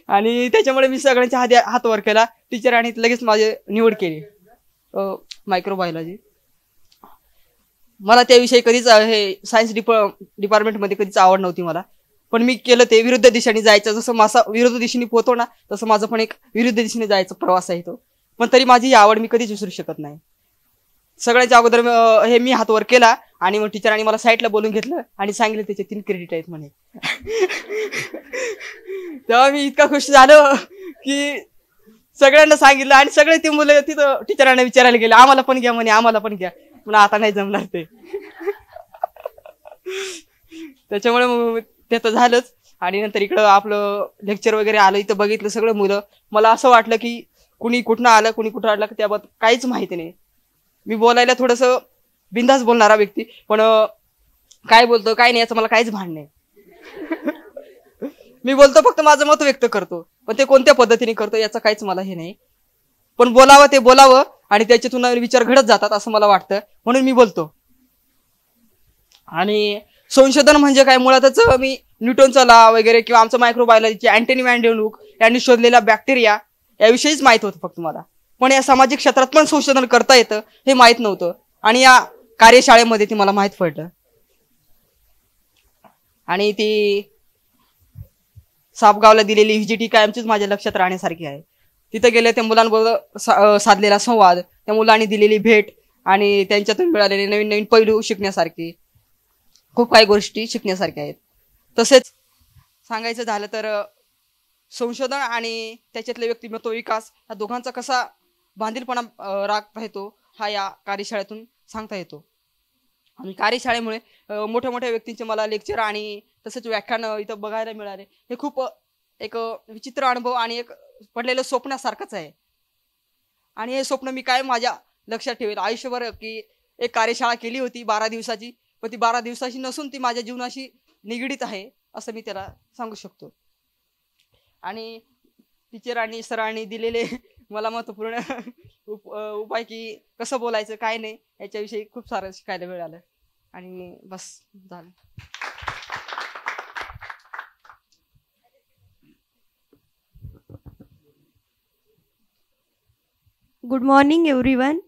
आणि त्याच्यामुळे मी सगळ्यांच्या आधी हात वर केला. टीचरांनी लगेच माझी निवड केली मायक्रोबायोलॉजी. मला त्याविषयी कधीच हे सायन्स डिपार्टमेंटमध्ये कधीच आवड नव्हती मला, पण मी केलं ते विरुद्ध दिशेने जायचं. जसं मासा विरुद्ध दिशेने पोहतो ना, तसं माझं पण एक विरुद्ध दिशेने जायचा प्रवास आहे तो. पण तरी माझी ही आवड मी कधीच विसरू शकत नाही. सगळ्याच्या अगोदर हे मी हात वर केला आणि मग टीचरांनी मला साईडला बोलून घेतलं आणि सांगितलं त्याचे 3 क्रेडिट आहेत म्हणे. तेव्हा मी इतका खुश झालो की सगळ्यांना सांगितलं आणि सगळे ते मुलं तिथं टीचरांना विचारायला गेले, आम्हाला पण घ्या म्हणे, आम्हाला पण घ्या. पुन्हा आता नाही जमणार ते. त्याच्यामुळे मग ते तर झालंच. आणि नंतर इकडं आपलं लेक्चर वगैरे आलं, इथं बघितलं सगळं मुलं. मला असं वाटलं की कुणी कुठनं आलं कुणी कुठं आलं त्याबाबत काहीच माहिती नाही. मी बोलायला थोडंसं बिंदास बोलणारा व्यक्ती, पण काय बोलतो काय नाही याचं मला काहीच भान नाही. मी बोलतो फक्त माझं मत व्यक्त करतो, पण ते कोणत्या पद्धतीने करतो याचं काहीच मला हे नाही. पण बोलावं ते बोलावं आणि त्याच्यातून विचार घडत जातात असं मला वाटतं, म्हणून मी बोलतो. आणि संशोधन म्हणजे काय, मुळातच मी न्यूटनचा लॉ वगैरे किंवा आमचं मायक्रोबायोलॉजीचे अँटनी व्हॅन डेव्हलूक यांनी शोधलेला बॅक्टेरिया याविषयीच माहित होतं फक्त मला. पण या सामाजिक क्षेत्रात पण संशोधन करता येतं हे माहित नव्हतं आणि या कार्यशाळेमध्ये ती मला माहित पडलं. आणि ती सापगावला दिलेली व्हिजिट ही कायमचीच माझ्या लक्षात राहण्यासारखी आहे. तिथे गेले त्या मुलांबरोबर साधलेला संवाद, त्या मुलांनी दिलेली भेट आणि त्यांच्यातून मिळालेले नवीन नवीन पैलू शिकण्यासारखे खूप काही गोष्टी शिकण्यासारख्या आहेत. तसेच सांगायचं झालं तर संशोधन आणि त्याच्यातले व्यक्तिमत्व विकास या दोघांचा कसा बांधीलपणा राखता येतो हा या कार्यशाळेतून सांगता येतो. आणि कार्यशाळेमुळे मोठ्या मोठ्या व्यक्तींचे मला लेक्चर आणि तसेच व्याख्यान इथं बघायला मिळाले. हे खूप एक विचित्र अनुभव आणि एक पडलेलं स्वप्नासारखंच आहे. आणि हे स्वप्न मी काय माझ्या लक्षात ठेवेल आयुष्यभर, की एक कार्यशाळा केली होती 12 दिवसाची, पण ती 12 दिवसाची नसून ती माझ्या जीवनाशी निगडीत आहे असं मी त्याला सांगू शकतो. आणि टीचरांनी सरांनी दिलेले मला महत्वपूर्ण उपाय की कसं बोलायचं काय नाही याच्याविषयी खूप सारं शिकायला मिळालं. आणि बस झालं. Good morning everyone.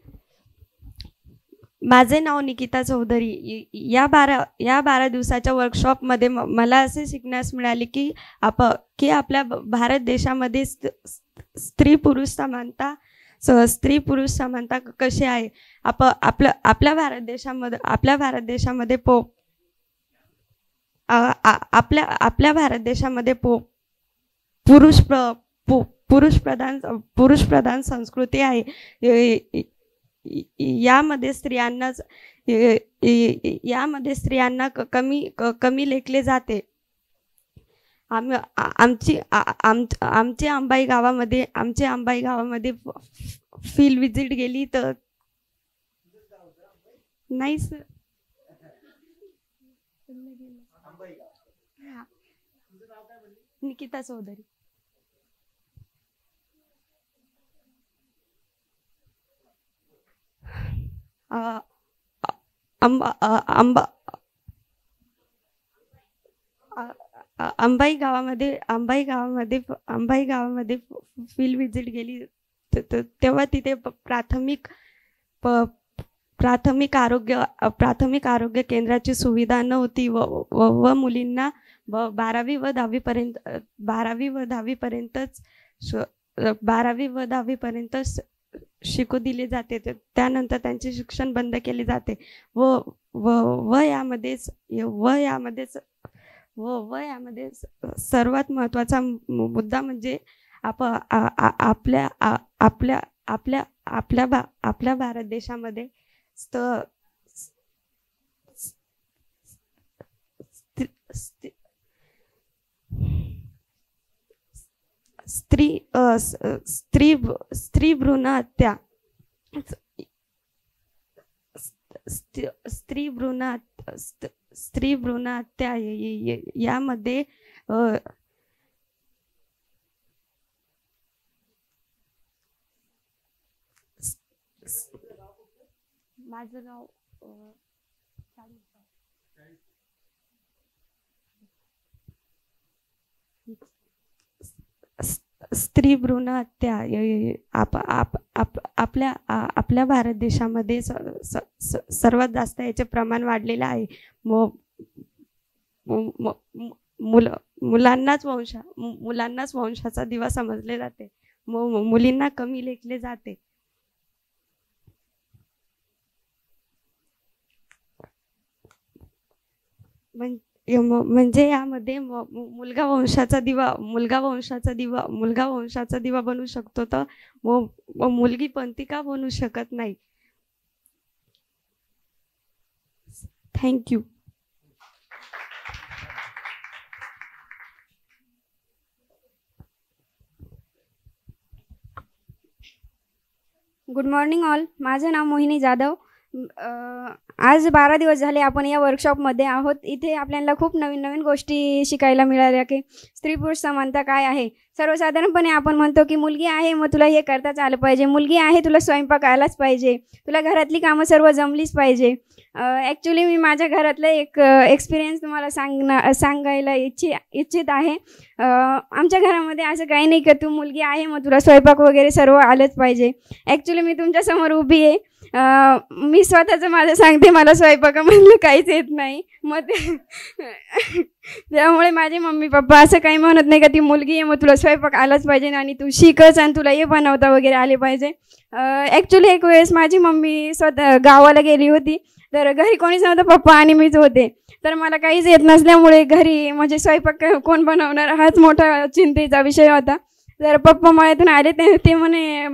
माझे नाव निकिता चौधरी. या 12 दिवसाच्या वर्कशॉपमध्ये मला असे शिकण्यास मिळाले की आपल्या भारत देशामध्ये स्त्री पुरुष समानता कशी आहे. आपल्या भारत देशामध्ये आपल्या भारत देशामध्ये पुरुष प्रधान संस्कृती आहे. यामध्ये स्त्रियांना कमी लेखले जाते. आमची अंबाई गावामध्ये फील्ड विजिट गेली तर नाही सर, निकिता चौधरी. अंबाई गावामध्ये फील्ड विजिट गेली तेव्हा तिथे प्राथमिक आरोग्य केंद्राची सुविधा नव्हती व मुलींना 12वी व 10वी शिकू दिले जाते. त्यानंतर त्यांचे शिक्षण बंद केले जाते व यामध्ये सर्वात महत्त्वाचा मुद्दा म्हणजे आपल्या भारत देशामध्ये स्त्री भ्रूण हत्या यामध्ये माझं नाव स्त्री भ्रूण हत्या आपल्या भारत देशामध्ये सर्वात जास्त याचे प्रमाण वाढलेलं आहे. मुलांनाच वंशाचा दिवा समजले जाते, मुलींना कमी लेखले जाते. म्हणजे यामध्ये मुलगा वंशाचा दिवा बनू शकतो, तर मुलगी पंथी का बनू शकत नाही? थँक्यू. Good morning all. माझं नाव मोहिनी जाधव. आज 12 दिवस झाले आपण या वर्कशॉपमध्ये आहोत. इथे आपल्याला खूप नवीन नवीन गोष्टी शिकायला मिळाल्या की स्त्री पुरुष समानता काय आहे. सर्वसाधारणपणे आपण म्हणतो की मुलगी आहे मग तुला हे करताच आलं पाहिजे, मुलगी आहे तुला स्वयंपाक आलाच पाहिजे, तुला घरातली कामं सर्व जमलीच पाहिजे. ॲक्च्युली मी माझ्या घरातलं एक एक्सपिरियन्स तुम्हाला सांगायला इच्छित आहे. आमच्या घरामध्ये असं काही नाही की तू मुलगी आहे मग तुला स्वयंपाक वगैरे सर्व आलंच पाहिजे. ॲक्च्युली मी तुमच्यासमोर उभी आहे. मी स्वतःचं माझं सांगते, मला स्वयंपाकामधलं काहीच येत नाही. मग त्यामुळे माझे मम्मी पप्पा असं काही म्हणत नाही का ती मुलगी आहे मग तुला स्वयंपाक आलाच पाहिजे आणि तू शिकच आणि तुला हे बनवता वगैरे आले पाहिजे. ॲक्च्युली एक वेळेस माझी मम्मी स्वतः गावाला गेली होती, तर घरी कोणीच नव्हतं, पप्पा आणि मीच होते. तर मला काहीच येत नसल्यामुळे घरी म्हणजे स्वयंपाक कोण बनवणार हाच मोठा चिंतेचा विषय होता. तर पप्पा मळ्यातून आले, ते म्हणे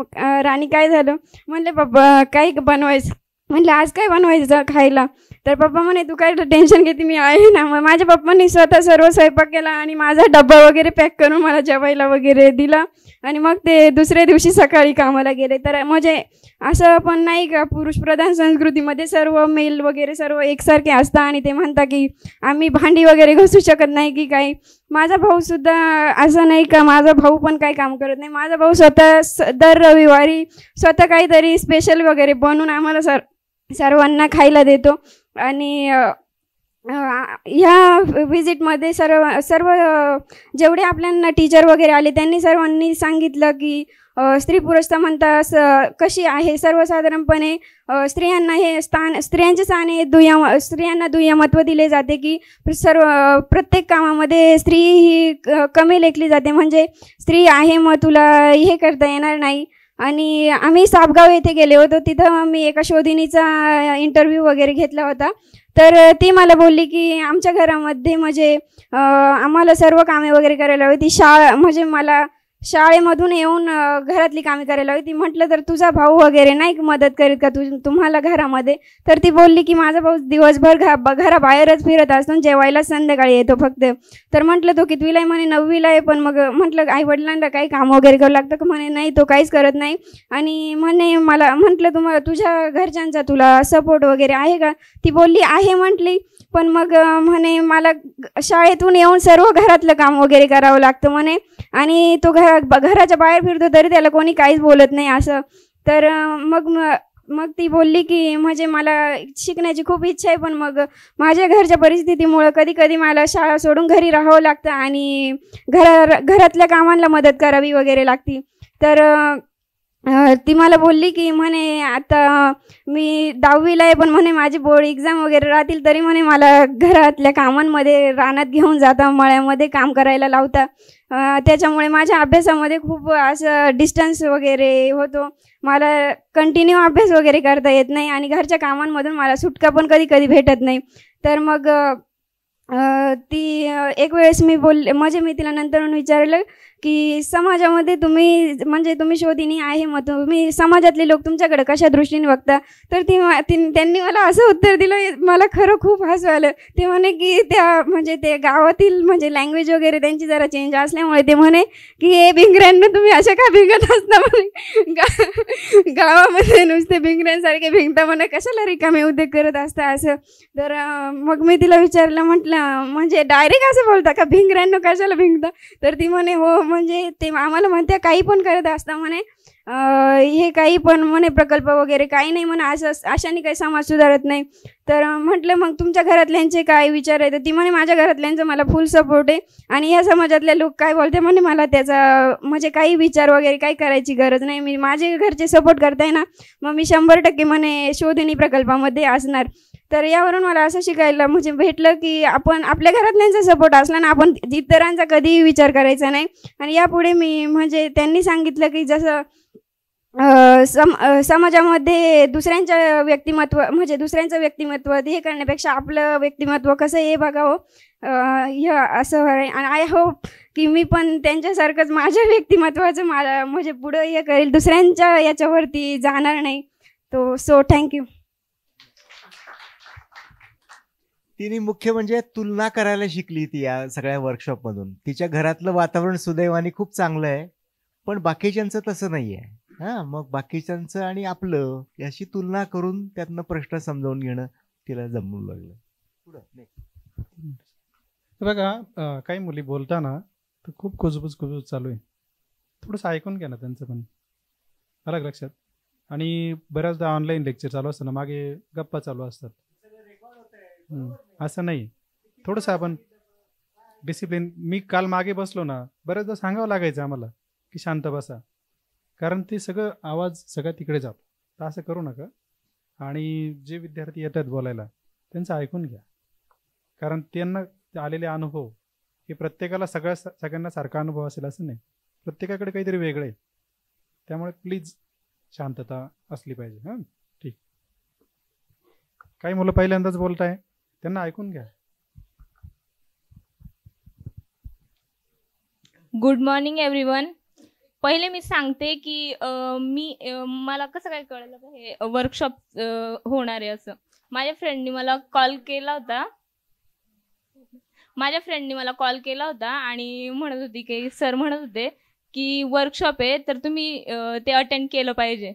राणी काय झालं? म्हणले पप्पा काही बनवायचं. म्हटलं आज काय बनवायचं खायला? तर पप्पा म्हणे तू काय टेन्शन घेते, मी आहे ना. मग माझ्या पप्पांनी स्वतः सर्व स्वयंपाक केला आणि माझा डब्बा वगैरे पॅक करून मला जेवायला वगैरे दिला आणि मग ते दुसऱ्या दिवशी सकाळी कामाला गेले. तर म्हणजे असं पण नाही का पुरुषप्रधान संस्कृतीमध्ये सर्व मेल वगैरे सर्व एकसारखे असतात आणि ते म्हणतात की आम्ही भांडी वगैरे घासू शकत नाही की काही. माझा भाऊसुद्धा असं नाही का, माझा भाऊ पण काही काम करत नाही. माझा भाऊ स्वतः दर रविवारी स्वतः काहीतरी स्पेशल वगैरे बनवून आम्हाला सर्वांना खायला देतो. आणि ह्या व्हिजिटमध्ये सर्व जेवढे आपल्याला टीचर वगैरे आले त्यांनी सर्वांनी सांगितलं की स्त्री पुरुष समानता कशी आहे. सर्वसाधारणपणे स्त्रियांचे स्थान हे स्त्रियांना दुय्यमत्व दिले जाते की प्रत्येक कामामध्ये स्त्री ही कमी लेखली जाते. म्हणजे स्त्री आहे मग तुला हे करता येणार नाही. आणि आम्ही सापगाव येथे गेले होतो, तिथं मी एका शोधिनीचा इंटरव्ह्यू वगैरे घेतला होता. तर ती मला बोलली की आमच्या घरामध्ये म्हणजे आम्हाला सर्व कामे वगैरे करायला होती. म्हणजे मला शाळेमधून येऊन घरातली कामे करायला हवी. ती म्हटलं तर तुझा भाऊ वगैरे नाही मदत करीत का तुम्हाला घरामध्ये? तर ती बोलली की माझा भाऊ दिवसभर घराबाहेरच फिरत असतो, जेवायला संध्याकाळी येतो फक्त. तर म्हटलं तो कितवीला आहे? म्हणे 9वीला आहे. पण मग म्हटलं आई वडिलांना काही काम वगैरे करावं लागतं का? म्हणे नाही तो काहीच करत नाही. आणि म्हणे मला म्हटलं तुझ्या घरच्यांचा तुला सपोर्ट वगैरे आहे का? ती बोलली आहे म्हटली. पण मग म्हणे मला शाळेतून येऊन सर्व घरातलं काम वगैरे करावं लागतं म्हणे आणि तो घराच्या बाहेर फिरतो तरी त्याला कोणी काहीच बोलत नाही असं. तर मग ती बोलली की म्हणजे मला शिकण्याची खूप इच्छा आहे पण मग माझ्या घरच्या परिस्थितीमुळं कधी कधी मला शाळा सोडून घरी राहावं लागतं आणि घरातल्या कामांना मदत करावी वगैरे लागती. तर ती मला बोलली की म्हणे आता मी 10वीला आहे पण म्हणे माझी बोर्ड एक्झाम वगैरे राहतील तरी म्हणे मला घरातल्या कामांमध्ये रानात घेऊन जाता, मळ्यामध्ये काम करायला लावता. त्याच्यामुळे माझ्या अभ्यासामध्ये खूप असं डिस्टन्स वगैरे होतो. मला कंटिन्यू अभ्यास वगैरे करता येत नाही आणि घरच्या कामांमधून मला सुटका पण कधी कधी भेटत नाही. तर मग ती एक वेळेस मी तिला नंतर विचारलं की समाजामध्ये तुम्ही शोधिनी आहे मग तुम्ही समाजातले लोक तुमच्याकडे कशा दृष्टीने बघता? तर त्यांनी मला असं उत्तर दिलं, मला खरं खूप हसू आलं. ते म्हणे की ते गावातील म्हणजे लँग्वेज वगैरे त्यांची जरा चेंज असल्यामुळे ते म्हणे की हे भिंगऱ्यांना तुम्ही अशा का भिंगत असता म्हणे, गावामध्ये नुसते भिंगऱ्यांसारखे भिंगता म्हणे, कशाला रिकामे उद्योग करत असता असं. तर मग मी तिला विचारलं, म्हटलं म्हणजे डायरेक्ट असं बोलता का भिंगऱ्यांना कशाला भिंगता? तर ती म्हणे हो म्हणजे ते आम्हाला म्हणते काही पण करत असता म्हणे हे काही पण म्हणे प्रकल्प वगैरे काही नाही म्हणा, असं अशाने काही समाज सुधारत नाही. तर म्हटलं मग तुमच्या घरातल्यांचे काय विचार आहे? तर ती म्हणे माझ्या घरातल्यांचं मला फुल सपोर्ट आहे आणि या समाजातले लोक काय बोलते म्हणे मला त्याचा म्हणजे काही विचार वगैरे काही करायची गरज नाही, मी माझे घरचे सपोर्ट करताय ना, मग मी 100% म्हणे शोधिनी प्रकल्पामध्ये असणार. तर यावरून मला असं शिकायला म्हणजे भेटलं की आपण आपल्या घरातल्यांचा सपोर्ट असला ना, आपण इतरांचा कधीही विचार करायचा नाही. आणि यापुढे मी म्हणजे त्यांनी सांगितलं की जसं समाजामध्ये दुसऱ्यांचं व्यक्तिमत्व हे करण्यापेक्षा आपलं व्यक्तिमत्व कसं हे बघावं, हे असं. आणि आय होप की मी पण त्यांच्यासारखंच माझ्या व्यक्तिमत्वाचं मला म्हणजे पुढं हे करेल, दुसऱ्यांच्या याच्यावरती जाणार नाही. तो सो थँक्यू. तिने मुख्य म्हणजे तुलना करायला शिकली ती या सगळ्या वर्कशॉपमधून. तिच्या घरातलं वातावरण सुदैवाने खूप चांगलं आहे, पण बाकीच्यांचं तसं नाही आहे. हां, मग बाकीच्यांचं आणि आपलं याची तुलना करून त्यातनं प्रश्न समजावून घेणं तिला जमू लागलं. पुढं बघा, काही मुली बोलताना तर खूप कुजबुज चालू आहे, थोडंसं ऐकून घ्या ना त्यांचं पण, अलग लक्षात. आणि बऱ्याचदा ऑनलाईन लेक्चर चालू असताना मागे गप्पा चालू असतात. असं नाही, थोडंसं आपण डिसिप्लिन. मी काल मागे बसलो ना, बऱ्याचदा सांगावं लागायचं आम्हाला की शांत बसा, कारण ते सगळं आवाज सगळं तिकडे जातो. तर असं करू नका. आणि जे विद्यार्थी येतात बोलायला त्यांचं ऐकून घ्या, कारण त्यांना आलेले अनुभव हे प्रत्येकाला सगळ्यांना सारखा अनुभव असेल असं नाही, प्रत्येकाकडे काहीतरी वेगळं आहे. त्यामुळे प्लीज शांतता असली पाहिजे. हां, ठीक. काही मुलं पहिल्यांदाच बोलताय, त्यांना ऐकून घ्या. Good morning everyone. पहिले मी सांगते की मला कसं काय कळलं का हे वर्कशॉप होणार आहे असं. माझ्या फ्रेंडनी मला कॉल केला होता आणि म्हणत होती की सर म्हणत होते की वर्कशॉप आहे तर तुम्ही ते अटेंड केलं पाहिजे.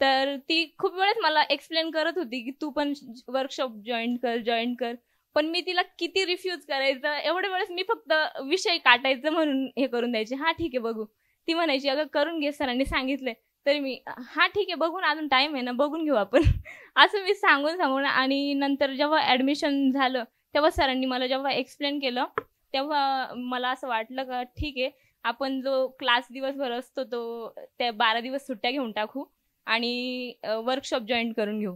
तर ती खूप वेळेस मला एक्सप्लेन करत होती की तू पण वर्कशॉप जॉईन कर, पण मी तिला किती रिफ्यूज करायचं. एवढ्या वेळेस मी फक्त विषय काटायचं म्हणून हे करून द्यायचे, हा ठीक आहे बघू. ती म्हणायची अगं करून घे, सरांनी सांगितलंय. तरी मी हा ठीक आहे बघून, अजून टाइम आहे ना, बघून घेऊ आपण असं मी सांगून. आणि नंतर जेव्हा ॲडमिशन झालं तेव्हा सरांनी मला जेव्हा एक्सप्लेन केलं तेव्हा मला असं वाटलं का ठीक आहे, आपण जो क्लास दिवसभर असतो तो त्या 12 दिवस सुट्ट्या घेऊन टाकू आणि वर्कशॉप जॉईन करून घेऊ.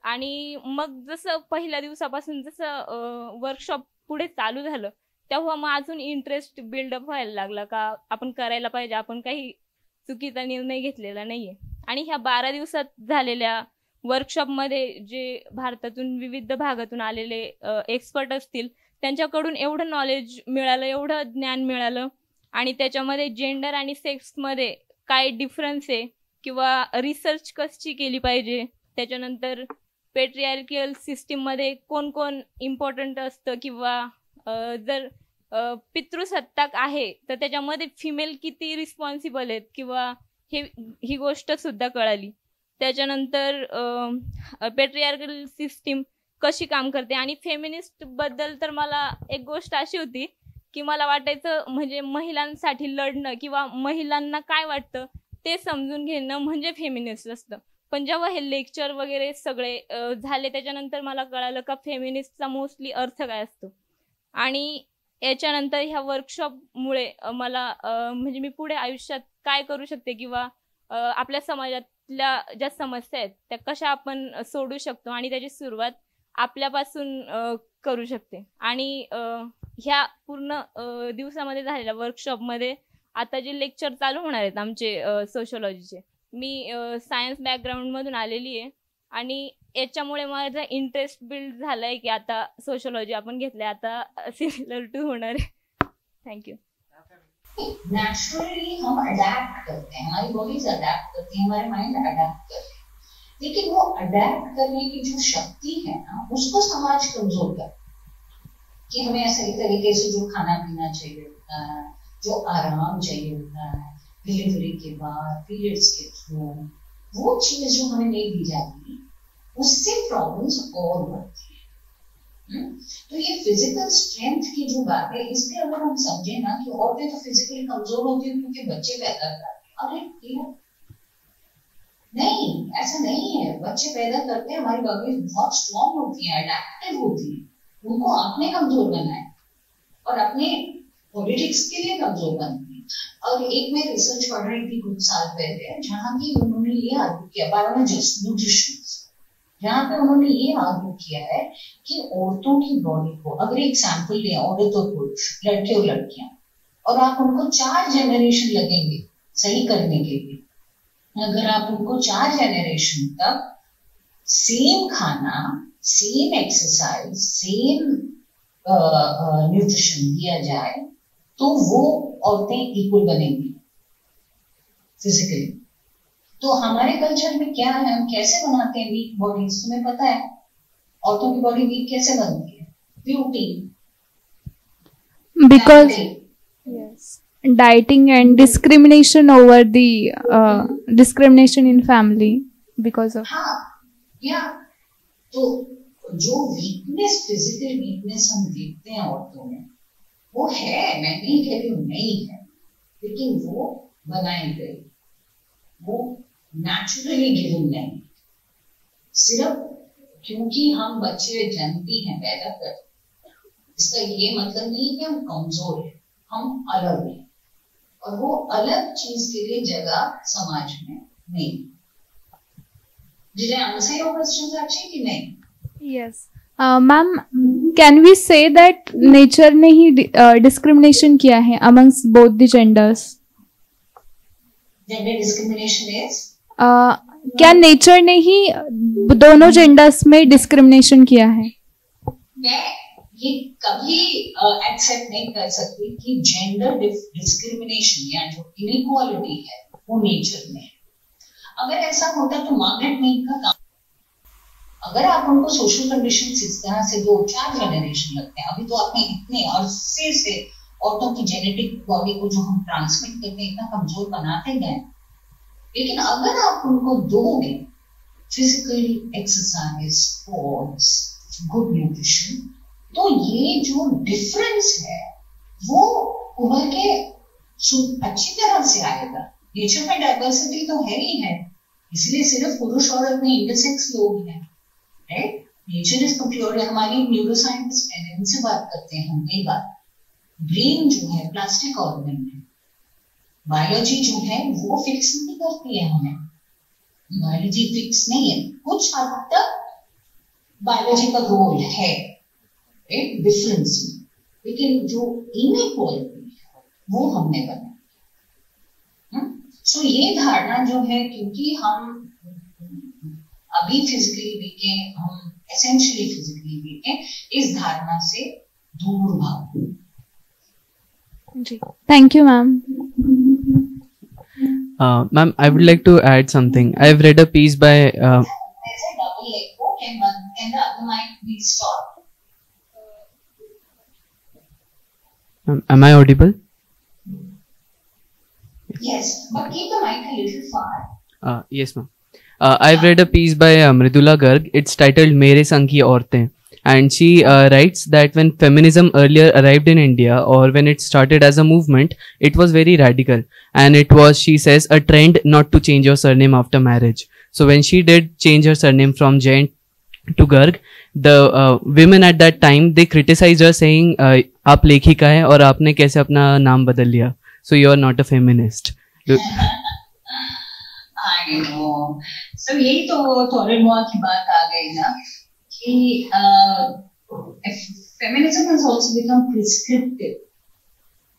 आणि मग जसं पहिल्या दिवसापासून जसं वर्कशॉप पुढे चालू झालं तेव्हा मग अजून इंटरेस्ट बिल्डअप व्हायला लागला का आपण करायला पाहिजे, आपण काही चुकीचा निर्णय घेतलेला नाहीये. आणि ह्या 12 दिवसात झालेल्या वर्कशॉपमध्ये जे भारतातून विविध भागातून आलेले एक्सपर्ट असतील त्यांच्याकडून एवढं नॉलेज मिळालं, एवढं ज्ञान मिळालं. आणि त्याच्यामध्ये जेंडर आणि सेक्समध्ये काय डिफरन्स आहे किंवा रिसर्च कशी केली पाहिजे, त्याच्यानंतर पेट्रियार्कियल सिस्टीममध्ये कोण कोण इम्पॉर्टंट असतं किंवा जर पितृसत्ताक आहे तर त्याच्यामध्ये फिमेल किती रिस्पॉन्सिबल आहेत किंवा ही गोष्ट सुद्धा कळाली. त्याच्यानंतर पेट्रियार्कल सिस्टीम कशी काम करते. आणि फेमिनिस्ट बद्दल तर मला एक गोष्ट अशी होती की मला वाटायचं म्हणजे महिलांसाठी लढणं किंवा महिलांना काय वाटतं ते समजून घेणं म्हणजे फेमिनिस्ट असतं. पण जेव्हा हे लेक्चर वगैरे सगळे झाले त्याच्यानंतर मला कळालं का फेमिनिस्टचा मोस्टली अर्थ काय असतो. आणि याच्यानंतर ह्या वर्कशॉपमुळे मला म्हणजे मी पुढे आयुष्यात काय करू शकते किंवा आपल्या समाजातल्या ज्या समस्या आहेत त्या कशा आपण सोडू शकतो आणि त्याची सुरुवात आपल्यापासून करू शकते. आणि ह्या पूर्ण दिवसामध्ये झालेल्या वर्कशॉपमध्ये आता जे लेक्चर चालू होणार आहेत आमचे सोशोलॉजीचे, मी सायन्स बॅकग्राऊंडमधून आलेली आहे आणि याच्यामुळे माझा इंटरेस्ट बिल्ड झालाय की आता सोशोलॉजी आपण घेतलंय, आता सिमिलर टू होणार आहे. थँक्यू. नेचुरली हम अडैप्ट करते हैं, हमारी बॉडीज अडैप्ट करती है, हमारे माइंड अडैप्ट करते हैं, लेकिन वो अडैप्ट करने की जो शक्ति है ना उसको समाज कमजोर करता है. कि हमें सही तरीके से जो खाना पीना चाहिए होता है, जो आराम चाहिए होता है डिलीवरी के बाद, पीरियड्स के थ्रू, वो चीज जो हमें नहीं दी जाती उससे प्रॉब्लम्स और बढ़ती है. तो ये फिजिकल स्ट्रेंथ की जो बात है इसमें अगर हम समझे ना कि औरतें तो फिजिकली कमजोर होती है क्योंकि बच्चे पैदा करती हैं. अरे नहीं, ऐसा नहीं है। बच्चे पैदा करते हैं, हमारी बॉडी बहुत स्ट्रॉन्ग होती है, अडैप्टिव होती है, उनको आपने कमजोर बनाए और अपने पॉलिटिक्स के लिए कमजोर बनती है। और एक मैं रिसर्च पढ़ रही थी कुछ साल पहले, जहाँ की उन्होंने ये आर्ग्यू किया, बायोलॉजिस्ट न्यूट्रिशनिस्ट, जहाँ पे उन्होंने ये आर्ग्यू किया है कि औरतों की बॉडी को अगर एक सैंपल लें, औरत और पुरुष, लड़के और लड़कियां, और आप उनको 4 जनरेशन लगेंगे सही करने के लिए, अगर आप उनको 4 जनरेशन तक सेम खाना, सेम एक्सरसाइज, सेम न्यूट्रिशन दिया जाए तो वो औरतें इक्वल बनेंगी फिजिकली। तो हमारे कल्चर में क्या है, हम कैसे बनाते हैं वीक बॉडीज, तुम्हें पता है औरतों की बॉडी वीक कैसे बनती है? Beauty, because dieting and discrimination over the discrimination in family because of या तो जो वीकनेस, फिजिकल वीकनेस हम देखते हैं औरतों में, वो है, मैं नहीं कह रही हूँ नहीं है, लेकिन वो बनाई गई, वो नेचुरली गिवन नहीं, सिर्फ क्योंकि हम बच्चे जन्मती हैं, पैदा करते हैं, इसका ये मतलब नहीं कि हम कमजोर हैं, हम अलग हैं, और वो अलग चीज के लिए जगह समाज में नहीं। Did I answer your questions actually कि नहीं? yes ma'am, can we say that nature ने ही discrimination किया है amongst both the genders? Gender discrimination is क्या नेचर ने ही दोनों जेंडर्स में डिस्क्रिमिनेशन किया है? मैं ये कभी एक्सेप्ट नहीं कर सकती कि जेंडर डिस्क्रिमिनेशन या जो इनइक्वालिटी है वो नेचर में है। अगर ऐसा होता तो मार्गरेट मीड का काम, अगर आप उनको सोशल कंडीशन इस तरह से 2-4 जनरेशन लगते हैं, अभी तो आपने इतने अरसे से औरतों की जेनेटिक बॉडी को जो हम ट्रांसमिट करते हैं इतना कमजोर बनाते गए, लेकिन अगर आप उनको दोगे physical exercise, sports, good nutrition, तो ये जो डिफरेंस है वो उभर के अच्छी तरह से आएगा। नेचर में डाइवर्सिटी तो है ही है, इसलिए सिर्फ पुरुष औरत में इंटरसेक्स लोग हैं, राइट? Nature is pure. हमारी न्यूरोसाइंटिस्ट है, उनसे बात करते हैं हम कई बार, ब्रेन जो है प्लास्टिक ऑर्गन है, बायोलॉजी जो है वो फिक्स नहीं करती है हमें, बायोलॉजी फिक्स नहीं है, कुछ हद तक बायोलॉजी का रोल है एक डिफरेंस में, लेकिन जो इनइक्वालिटी है वो हमने बनाई। सो ये धारणा जो है, क्योंकि हम अभी फिजिकली वीक हैं, हम एसेंशियली फिजिकली वीक हैं, इस धारणा से दूर भागो। जी, thank you ma'am. Ma'am, I would like to add something. I've read a piece by. There's a double echo. Can the other mic be stopped? Am I audible? Yes, but keep the mic a little far. Yes, ma'am. I've read a piece by Mridula Garg. It's titled "Mere Sang Ki Auratein," and she writes that when feminism earlier arrived in India, or when it started as a movement, it was very radical, and it was, she says, a trend not to change your surname after marriage. So when she did change her surname from Jain to Garg, the women at that time, they criticized her, saying आप लेखिका है और आपने कैसे अपना नाम बदल लिया, so you are not a feminist. I know. So यही तो थोरेमोआ की बात आ गई ना कि feminism has also become prescriptive.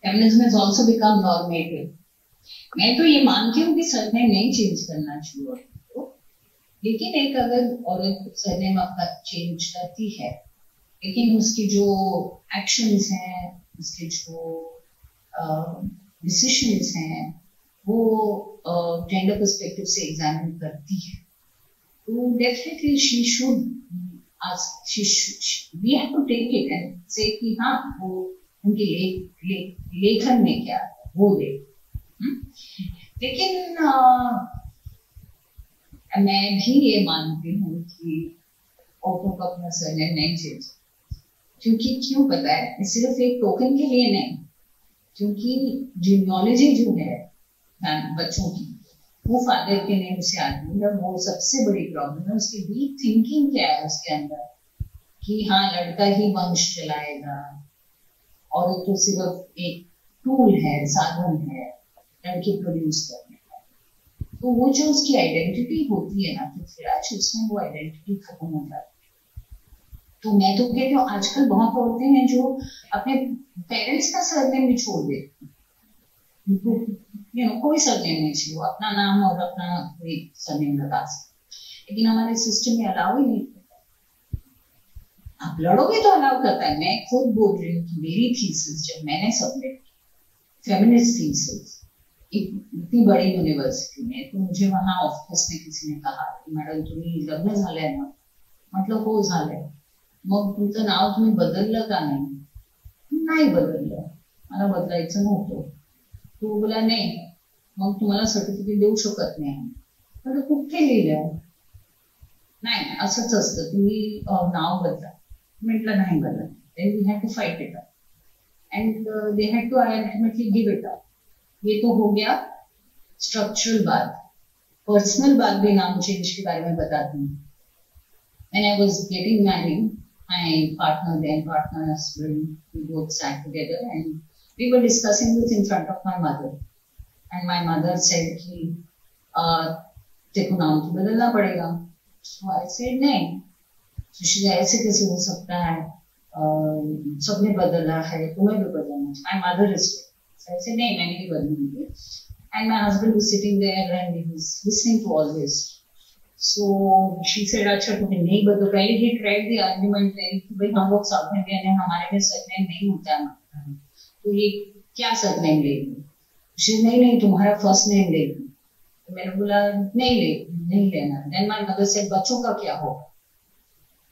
Feminism has also become normative. मैं तो ये मानती हूँ कि सरनेम नहीं चेंज करना चाहिए औरत को, लेकिन एक अगर औरत सरनेम अपना चेंज करती है, लेकिन उसकी जो एक्शंस हैं, उसके जो डिसीजंस हैं, वो जेंडर पर्सपेक्टिव से एग्जामिन करती है, तो definitely she should we have to take it and say कि हाँ वो उनके लेखन में क्या वो दे। लेकिन मैं भी ये मानती हूँ कि औरतों का अपना सरनेम नहीं चेंज, क्योंकि क्यों पता है, सिर्फ एक टोकन के लिए नहीं, क्योंकि जीनियोलॉजी जो है बच्चों की वो फादर के नेम से आती है, वो सबसे बड़ी प्रॉब्लम है। उसकी डीप थिंकिंग क्या है उसके अंदर कि हाँ लड़का ही वंश चलाएगा, और वो तो सिर्फ एक टूल है, साधन है लड़की प्रोड्यूस करने का। तो वो जो उसकी आइडेंटिटी होती है ना, तो फिर आज उसमें वो आइडेंटिटी खत्म हो जाती है। तो मैं तो कहती हूँ आजकल बहुत औरतें हैं जो अपने पेरेंट्स का सरनेम भी छोड़ देती, कोई सरनेम नहीं चाहिए, अपना नाम और अपना कोई सरनेम लगा सकते, लेकिन हमारे सिस्टम में अलाउ ही नहीं करता। आप लड़ोगे तो अलाउ करता है। मैं खुद बोल रही हूँ कि मेरी थीसिस जब मैंने सबमिट की, फेमिनिस्ट थीसिस, इतनी बड़ी यूनिवर्सिटी में, तो मुझे वहां ऑफिस में किसी ने कहा की मॅडम तुम्ही लग्न झालंय ना, म्हटलं हो झालंय, मग तुमचं नाव तुम्ही बदललं का नाही बदललं, मला बदलायचं नव्हतं। तो बोला नाही, मग तुम्हाला सर्टिफिकेट देऊ शकत नाही। तर कुठे लिहिलं, नाही असंच असतं, तुम्ही नाव बदला। म्हटलं नाही बदलत, then we had to fight it up and they had to ultimately give it up। ये तो हो गया स्ट्रक्चरल बात। पर्सनल बात भी नाम चेंज के बारे में बताती हूँ। When I was getting married, my partner, then partner, husband, we both sat together and we were discussing this in front of my mother. And my mother said कि देखो नाम तो बदलना पड़ेगा। So I said नहीं, तो ऐसे कैसे हो सकता है, सबने बदला है, तुम्हें भी बदलना। My mother is so I said नहीं, मैंने भी बदलूंगी। And my husband was sitting there and he was listening to all this. So she said अच्छा तुम्हें नहीं बदलो। पहले he tried the argument कि भाई हम लोग सब में हैं, हमारे में सरनेम नहीं होता है, तो ये क्या सरनेम लेगी? नहीं तुम्हारा फर्स्ट नेम लेगी। तो मैंने बोला नहीं लेना। देन माय मदर सेड बच्चों का क्या होगा,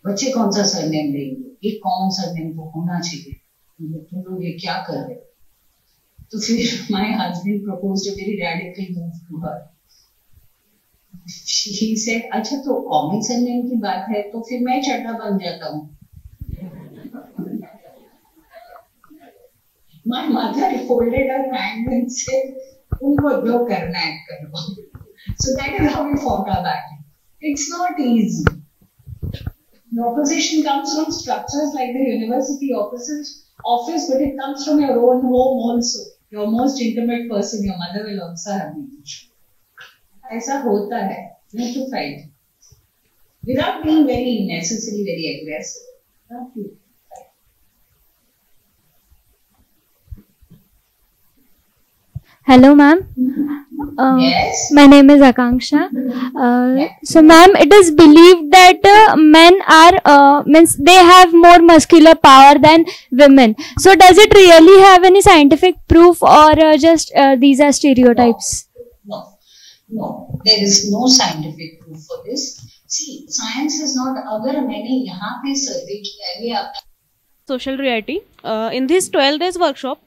बच्चे कौन सा सरनेम लेंगे, एक कॉमन सरनेम तो होना चाहिए, तुम लोग ये क्या कर रहे हो? तो फिर my husband proposed a very radical move to her. He said अच्छा तो कॉमन सरनेम की बात है तो फिर मैं चड्डा बन जाता हूँ। My mother folded her hand and said तुमको जो करना है करो। So that is how we fought our battle. It's not easy. The opposition comes from structures like the university office, but it comes from your own home also. Your most intimate person, your mother will also have been. ऐसा होता है, you have to fight without being necessarily very aggressive. Hello, ma'am. Yes. My name is Akanksha. So, ma'am, it is believed that men are means they have more muscular power than women. So, does it really have any scientific proof, or just these are stereotypes? No, there is no scientific proof for this. See, science is not. अगर मैंने यहाँ पे सर्वे KIA है social reality. In this 12 days workshop,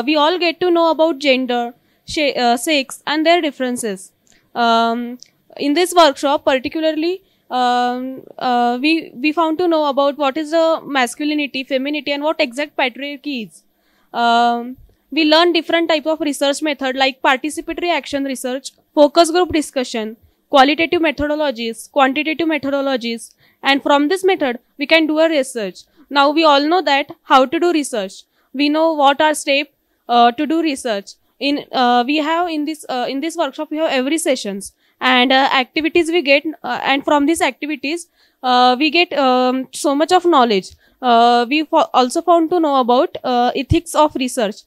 we all get to know about gender, sex and their differences. In this workshop particularly, we found to know about what is the masculinity, femininity and what exact patriarchy is. We learn different type of research method like participatory action research, focus group discussion, qualitative methodologies, quantitative methodologies, and from this method we can do a research. Now we all know that how to do research. We know what are steps to do research. We have in this workshop we have every sessions and activities we get, and from these activities we get so much of knowledge. We also found to know about ethics of research.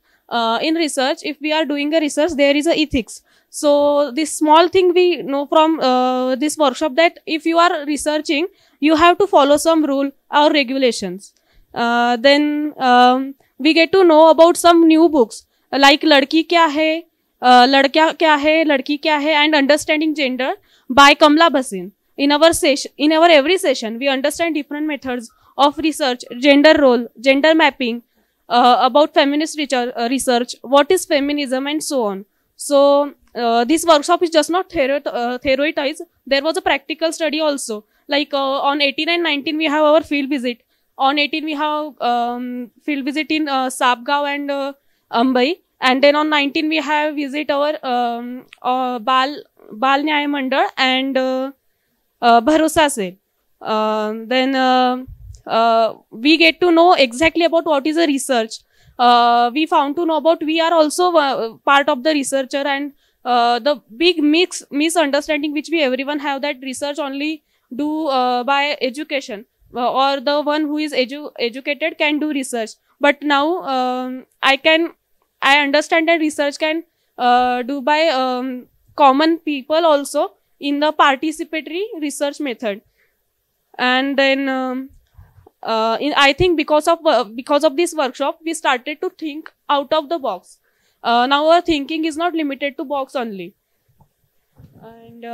In research, if we are doing a research, there is a ethics. So this small thing we know from this workshop, that if you are researching, you have to follow some rule or regulations. Then we get to know about some new books like लड़की क्या है, लड़का क्या है, लड़की क्या है, and understanding gender by Kamla Bhasin. In our every session, we understand different methods of research, gender role, gender mapping, about feminist research, what is feminism, and so on. So this workshop is just not theoretized. There was a practical study also. Like on 18 and 19 we have our field visit. On 18 we have field visit in Sapgaon and Ambai, And then on 19 we have visit our Bal Nyay Mandal and Bharosa Sel. Then we get to know exactly about what is a research. We found to know about we are also part of the researcher, and the big misunderstanding which we everyone have that research only do by education, or the one who is educated can do research. But now I understand that research can do by common people also in the participatory research method. And then I think because of this workshop, we started to think out of the box. Now our thinking is not limited to box only. And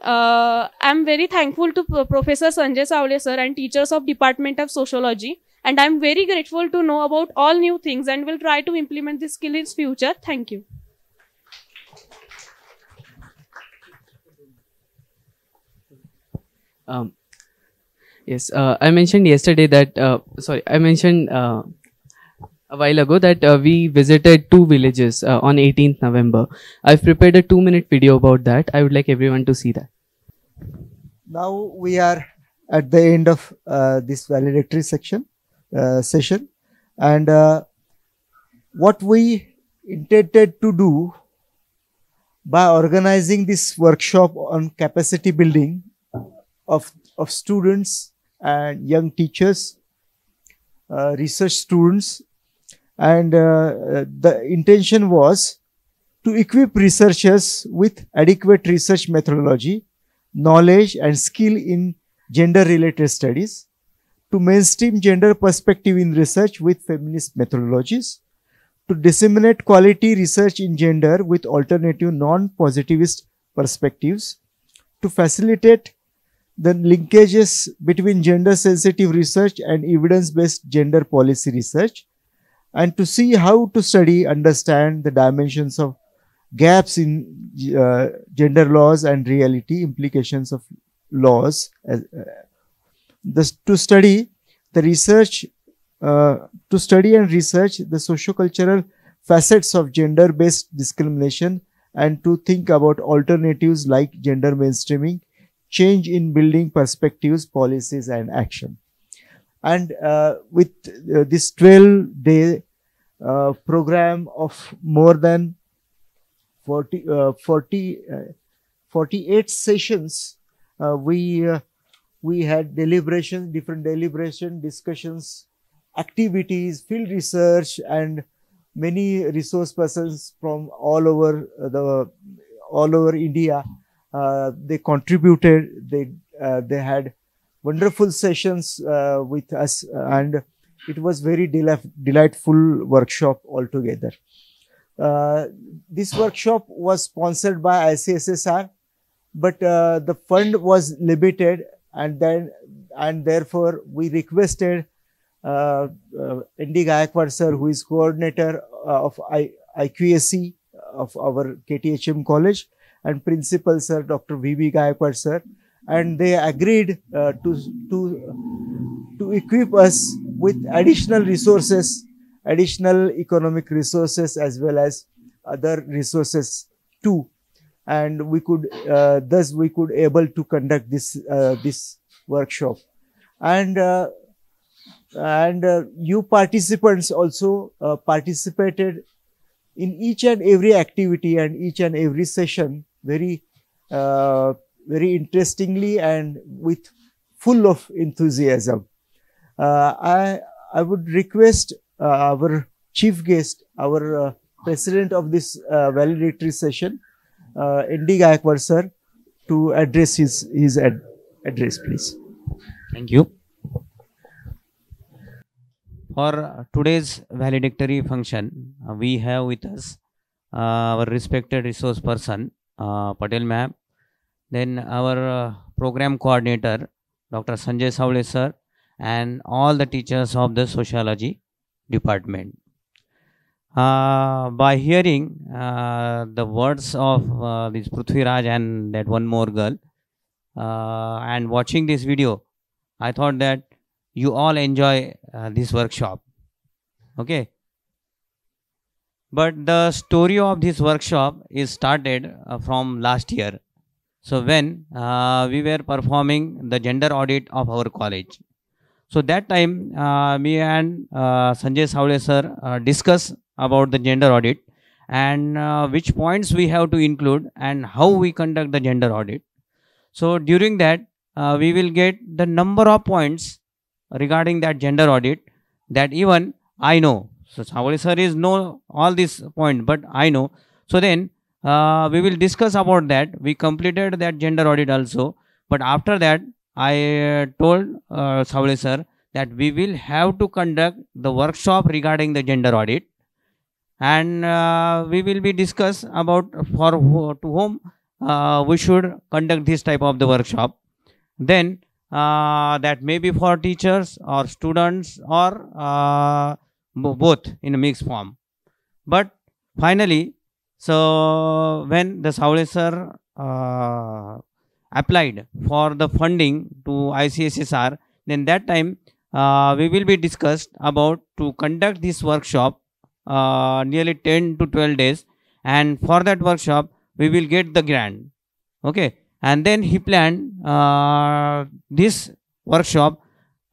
I'm very thankful to Professor Sanjay Savle sir and teachers of Department of Sociology. And I'm very grateful to know about all new things and will try to implement this skill in future. Thank you. Yes, I mentioned yesterday that, I mentioned a while ago that we visited 2 villages on 18th November. I've prepared a 2-minute video about that. I would like everyone to see that. Now we are at the end of this valedictory session, and what we intended to do by organizing this workshop on capacity building of students and young teachers, research students, and the intention was to equip researchers with adequate research methodology, knowledge and skill in gender-related studies, to mainstream gender perspective in research with feminist methodologies, to disseminate quality research in gender with alternative non-positivist perspectives, to facilitate the linkages between gender-sensitive research and evidence-based gender policy research, and to see how to study, understand the dimensions of gaps in gender laws and reality implications of laws, to study the research, to study and research the socio-cultural facets of gender-based discrimination, and to think about alternatives like gender mainstreaming, change in building perspectives, policies and action. And with this 12-day program of more than 48 sessions, we had deliberations, different deliberation, discussions, activities, field research, and many resource persons from all over India. They contributed. They had wonderful sessions with us, and it was very delightful workshop altogether. This workshop was sponsored by ICSSR, but the fund was limited, and therefore we requested ND Gaikwad sir, who is coordinator of IQAC of our KTHM college, and principal sir Dr. VB Gaikwad sir, and they agreed to equip us with additional resources, additional economic resources, as well as other resources too, and we could thus we could able to conduct this workshop. And you participants also participated in each and every activity and each and every session very interestingly and with full of enthusiasm. I would request our chief guest, our president of this valedictory session, ND Gaikwad sir, to address his address, please. Thank you. For today's valedictory function, we have with us our respected resource person, Patel ma'am, then our program coordinator, Dr. Sanjay Savle sir, and all the teachers of the sociology department. By hearing the words of this Prithviraj and that one more girl, and watching this video, I thought that you all enjoy this workshop. Okay. but the story of this workshop is started from last year. So when we were performing the gender audit of our college. So that time me and Sanjay Savle sir discuss about the gender audit and which points we have to include and how we conduct the gender audit. So during that we will get the number of points regarding that gender audit that even I know. So Savle sir is know all this point, but I know. So then we will discuss about that. We completed that gender audit also, but after that I told Savle sir that we will have to conduct the workshop regarding the gender audit, and we will be discuss about to whom we should conduct this type of the workshop. Then that may be for teachers or students or both in a mixed form. But finally, so when the Savle sir applied for the funding to ICSSR, then that time we will be discussed about to conduct this workshop nearly 10 to 12 days, and for that workshop we will get the grant. Okay, and then he planned this workshop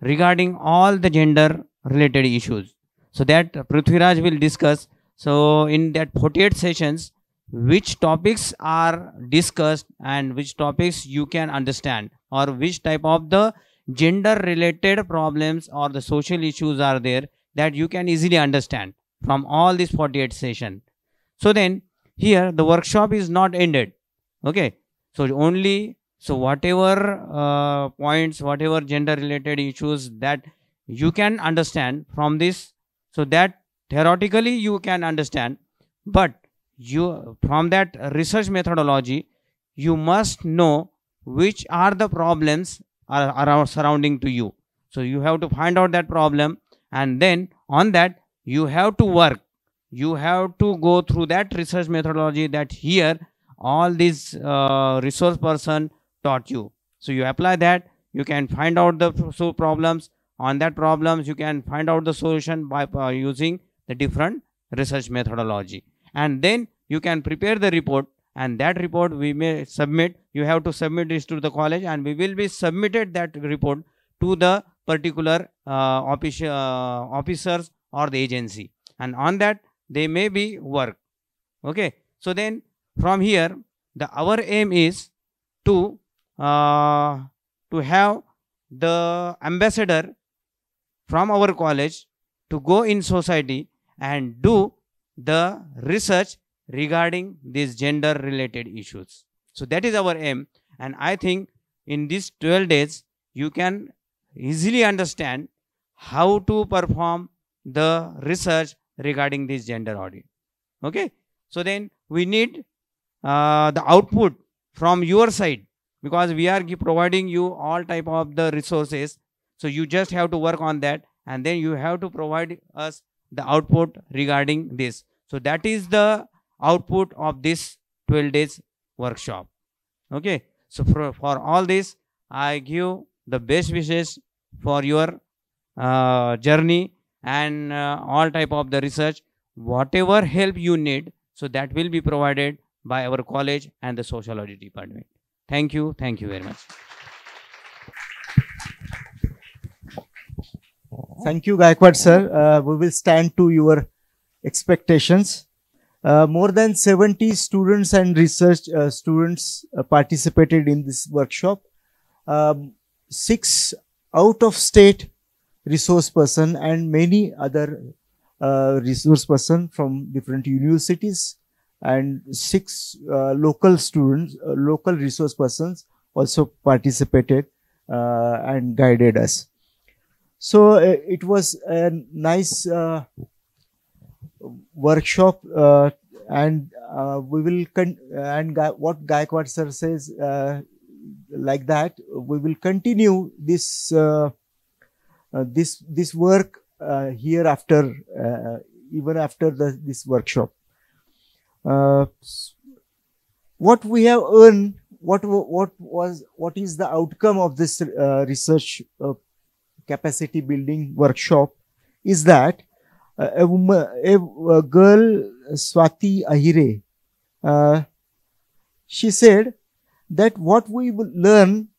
regarding all the gender related issues, so that Prithviraj will discuss. So in that 48 sessions, which topics are discussed and which topics you can understand, or which type of the gender related problems or the social issues are there that you can easily understand from all these 48 sessions. So then here the workshop is not ended. Okay, so only whatever points, whatever gender related issues that you can understand from this, so that theoretically you can understand, but you from that research methodology you must know which are the problems are surrounding to you. So you have to find out that problem, and then on that you have to work. You have to go through that research methodology that here all these resource person taught you. So you apply that, you can find out the problems. On that problems you can find out the solution by using the different research methodology, and then you can prepare the report, and that report we may submit. You have to submit this to the college, and we will be submitted that report to the particular officers or the agency, and on that they may be work. Okay, so then from here our aim is to have the ambassador from our college to go in society and do the research regarding these gender related issues. So that is our aim, and I think in these 12 days you can easily understand how to perform the research regarding this gender audit. Okay, so then we need the output from your side, because we are providing you all type of the resources. So you just have to work on that, and then you have to provide us the output regarding this. So that is the output of this 12 days workshop. Okay, so for all this I give the best wishes for your journey and all type of the research. Whatever help you need, so that will be provided by our college and the sociology department. Thank you very much. Thank you, Gaikwad sir. We will stand to your expectations. More than 70 students and research students participated in this workshop. 6 out-of-state resource person and many other resource person from different universities, and 6 local students, local resource persons also participated and guided us. So it was a nice workshop, and we will what Gaikwad sir says, like that we will continue this this work hereafter, even after this workshop. What we have earned, what is the outcome of this research capacity building workshop is that a girl Swati Ahire. She said that what we will learn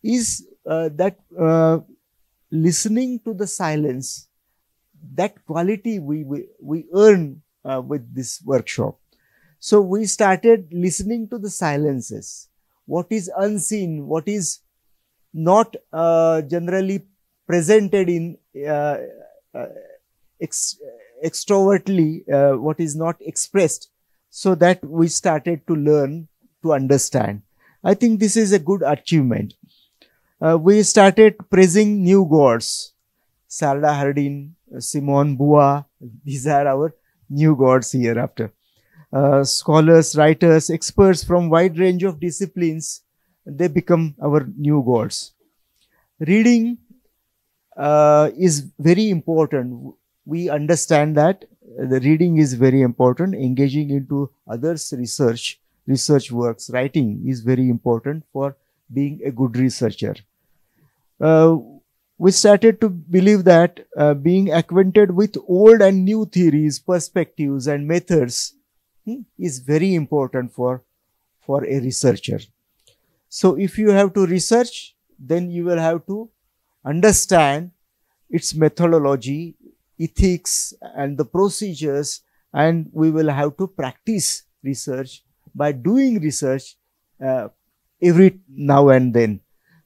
is that listening to the silence, that quality we earn with this workshop. So we started listening to the silences, what is unseen, what is not generally presented in extrovertly, what is not expressed, so that we started to learn to understand. I think this is a good achievement. We started praising new gods, Sarda Hardin, Simone Bua. These are our new gods hereafter. Scholars, writers, experts from wide range of disciplines, they become our new gods. Reading is very important. We understand that the reading is very important. Engaging into others' research works, writing is very important for being a good researcher. We started to believe that being acquainted with old and new theories, perspectives and methods is very important for a researcher. So if you have to research, then you will have to understand its methodology, ethics and the procedures, and we will have to practice research by doing research every now and then.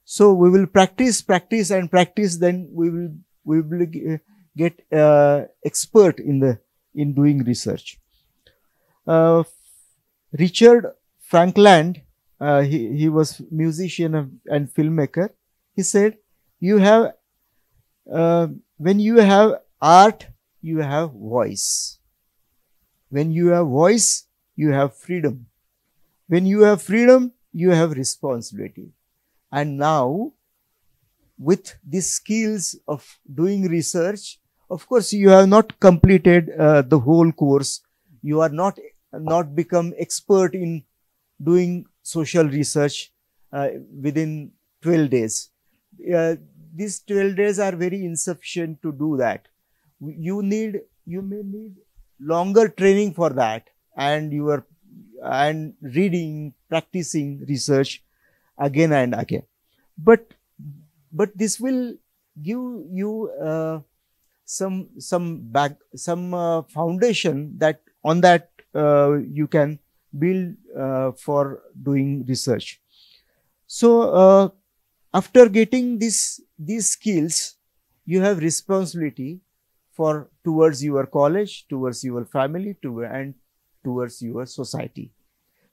So we will practice and practice, then we will get expert in doing research. Richard Frankland, he was musician and filmmaker. He said, "You have when you have art, you have voice. When you have voice, you have freedom. When you have freedom, you have responsibility." And now, with these skills of doing research, of course, you have not completed the whole course. You are not become expert in doing social research within 12 days. These 12 days are very insufficient to do that. You may need longer training for that, and reading, practicing research again and again. But this will give you some foundation that on that you can build for doing research. So after getting these skills, you have responsibility towards your college, towards your family, and towards your society.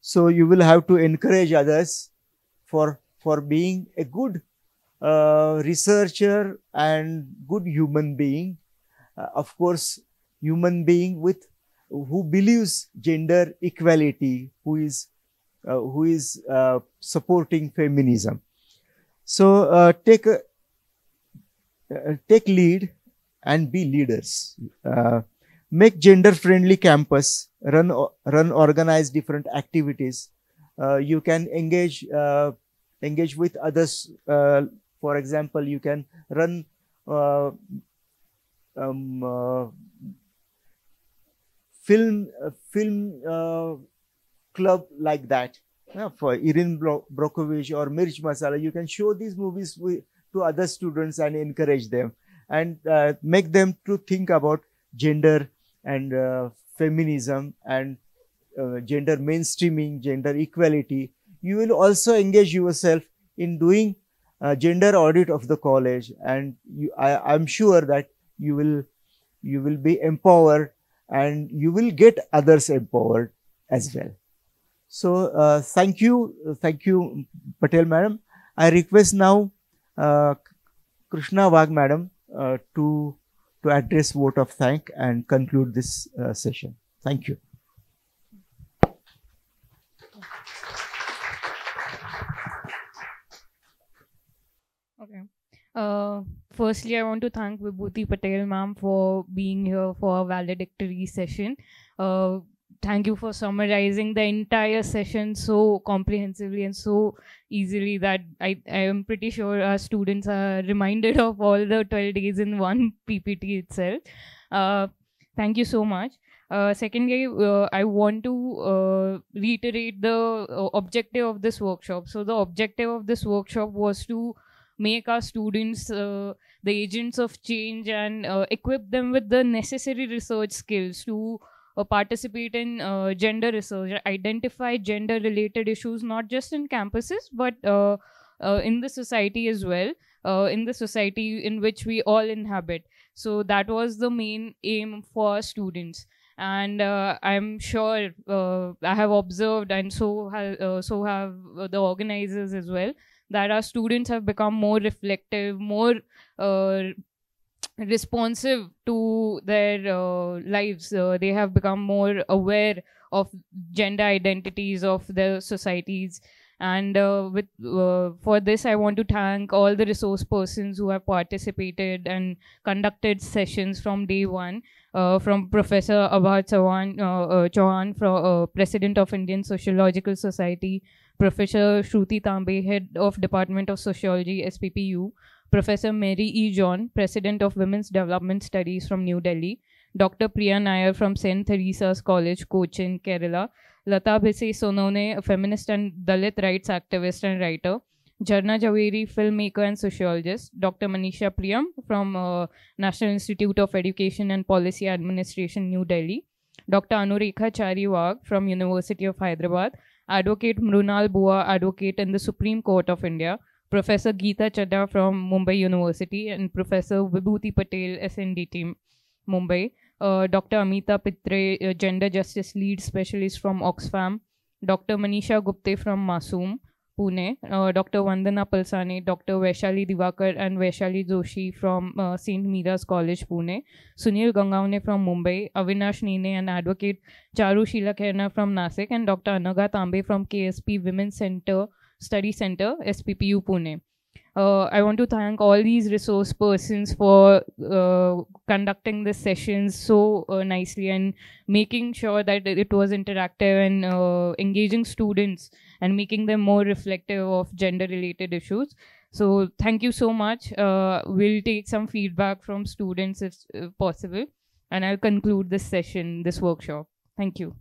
So you will have to encourage others for being a good researcher and good human being. Of course, human being who believes gender equality, who is supporting feminism. So take lead and be leaders. Make gender-friendly campus. Run organize different activities. You can engage with others. For example, you can run film club like that. For Erin Brockovich or Mirch Masala, you can show these movies to other students and encourage them, and make them to think about gender and feminism and gender mainstreaming, gender equality. You will also engage yourself in doing gender audit of the college, and I'm sure that you will be empowered, and you will get others empowered as well. So thank you, Patel madam. I request now Krishna Wagh madam to address vote of thank and conclude this session. Thank you. Okay. Firstly, I want to thank Vibhuti Patel ma'am for being here for a valedictory session. Thank you for summarizing the entire session so comprehensively and so easily that I am pretty sure our students are reminded of all the 12 days in one PPT itself. Thank you so much. Secondly, I want to reiterate the objective of this workshop. So the objective of this workshop was to make our students the agents of change and equip them with the necessary research skills to participate in gender research, identify gender related issues not just in campuses but in the society as well, in the society in which we all inhabit. So that was the main aim for students. And I'm sure I have observed, and so have the organizers as well, that our students have become more reflective, more responsive to their lives. They have become more aware of gender identities of their societies. And for this, I want to thank all the resource persons who have participated and conducted sessions from day one, from Professor Abha Chauhan, President of Indian Sociological Society, Professor Shruti Tambe, Head of Department of Sociology, SPPU, Professor Mary E. John, President of Women's Development Studies from New Delhi, Dr. Priya Nair from St. Theresa's College, Cochin, Kerala, Lata Bhise Sonone, a feminist and Dalit rights activist and writer, Jharna Javeri, filmmaker and sociologist, Dr. Manisha Priyam from National Institute of Education and Policy Administration, New Delhi, Dr. Anurekha Chariwag from University of Hyderabad, Advocate Mrunal Bua, advocate in the Supreme Court of India, Professor Geeta Chadha from Mumbai University, and Professor Vibhuti Patel, SNDT, Mumbai, Dr. Amita Pitre, Gender Justice Lead Specialist from Oxfam, Dr. Manisha Gupte from Masoom, Pune, Dr. Vandana Palsane, Dr. Vaishali Divakar and Vaishali Joshi from St. Mira's College, Pune, Sunil Gangavne from Mumbai, Avinash Nene and Advocate Charu Sheila Kherna from Nasik, and Dr. Anaga Tambe from KSP Women's Center Study Center, SPPU, Pune. I want to thank all these resource persons for conducting the sessions so nicely and making sure that it was interactive and engaging students and making them more reflective of gender related issues. So thank you so much. We'll take some feedback from students if possible, and I'll conclude this session, this workshop. Thank you.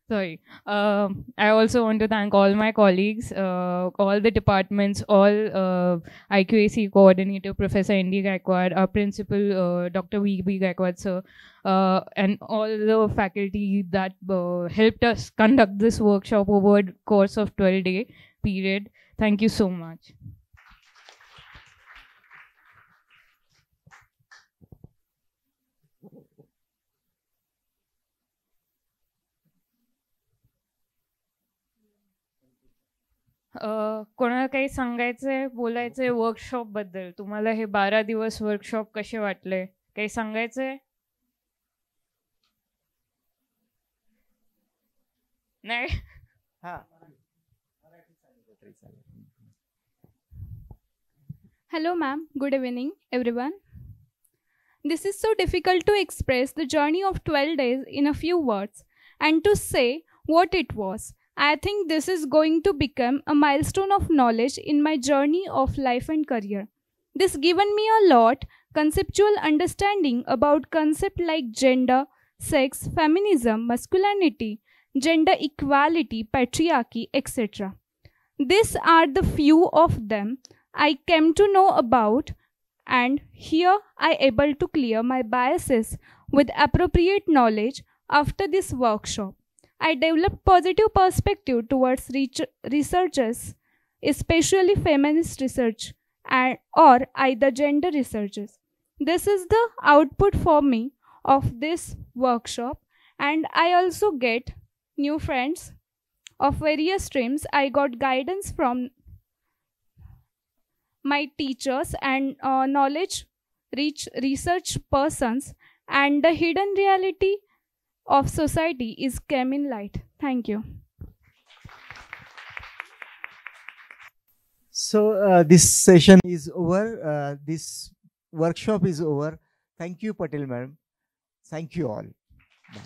Sorry. I also want to thank all my colleagues, all the departments, all IQAC coordinator, Professor N.D. Gaikwad, our principal, Dr. V.B. Gaikwad, sir, and all the faculty that helped us conduct this workshop over a course of 12-day period. Thank you so much. कोणाला काही सांगायचंय, बोलायचंय workshop बद्दल? तुम्हाला हे 12 दिवस workshop कसे वाटले? काही सांगायचंय? नाही? Hello ma'am, good evening everyone. This is so difficult to express the journey of 12 days in a few words and to say what it was. I think this is going to become a milestone of knowledge in my journey of life and career. This given me a lot conceptual understanding about concepts like gender, sex, feminism, masculinity, gender equality, patriarchy, etc. These are the few of them I came to know about, and here I able to clear my biases with appropriate knowledge after this workshop. I developed positive perspective towards researchers, especially feminist research or either gender researchers. This is the output for me of this workshop, and I also get new friends of various streams. I got guidance from my teachers and knowledge rich research persons, and the hidden reality of society is came in light. Thank you. So this session is over. This workshop is over. Thank you, Patel ma'am. Thank you all. Bye.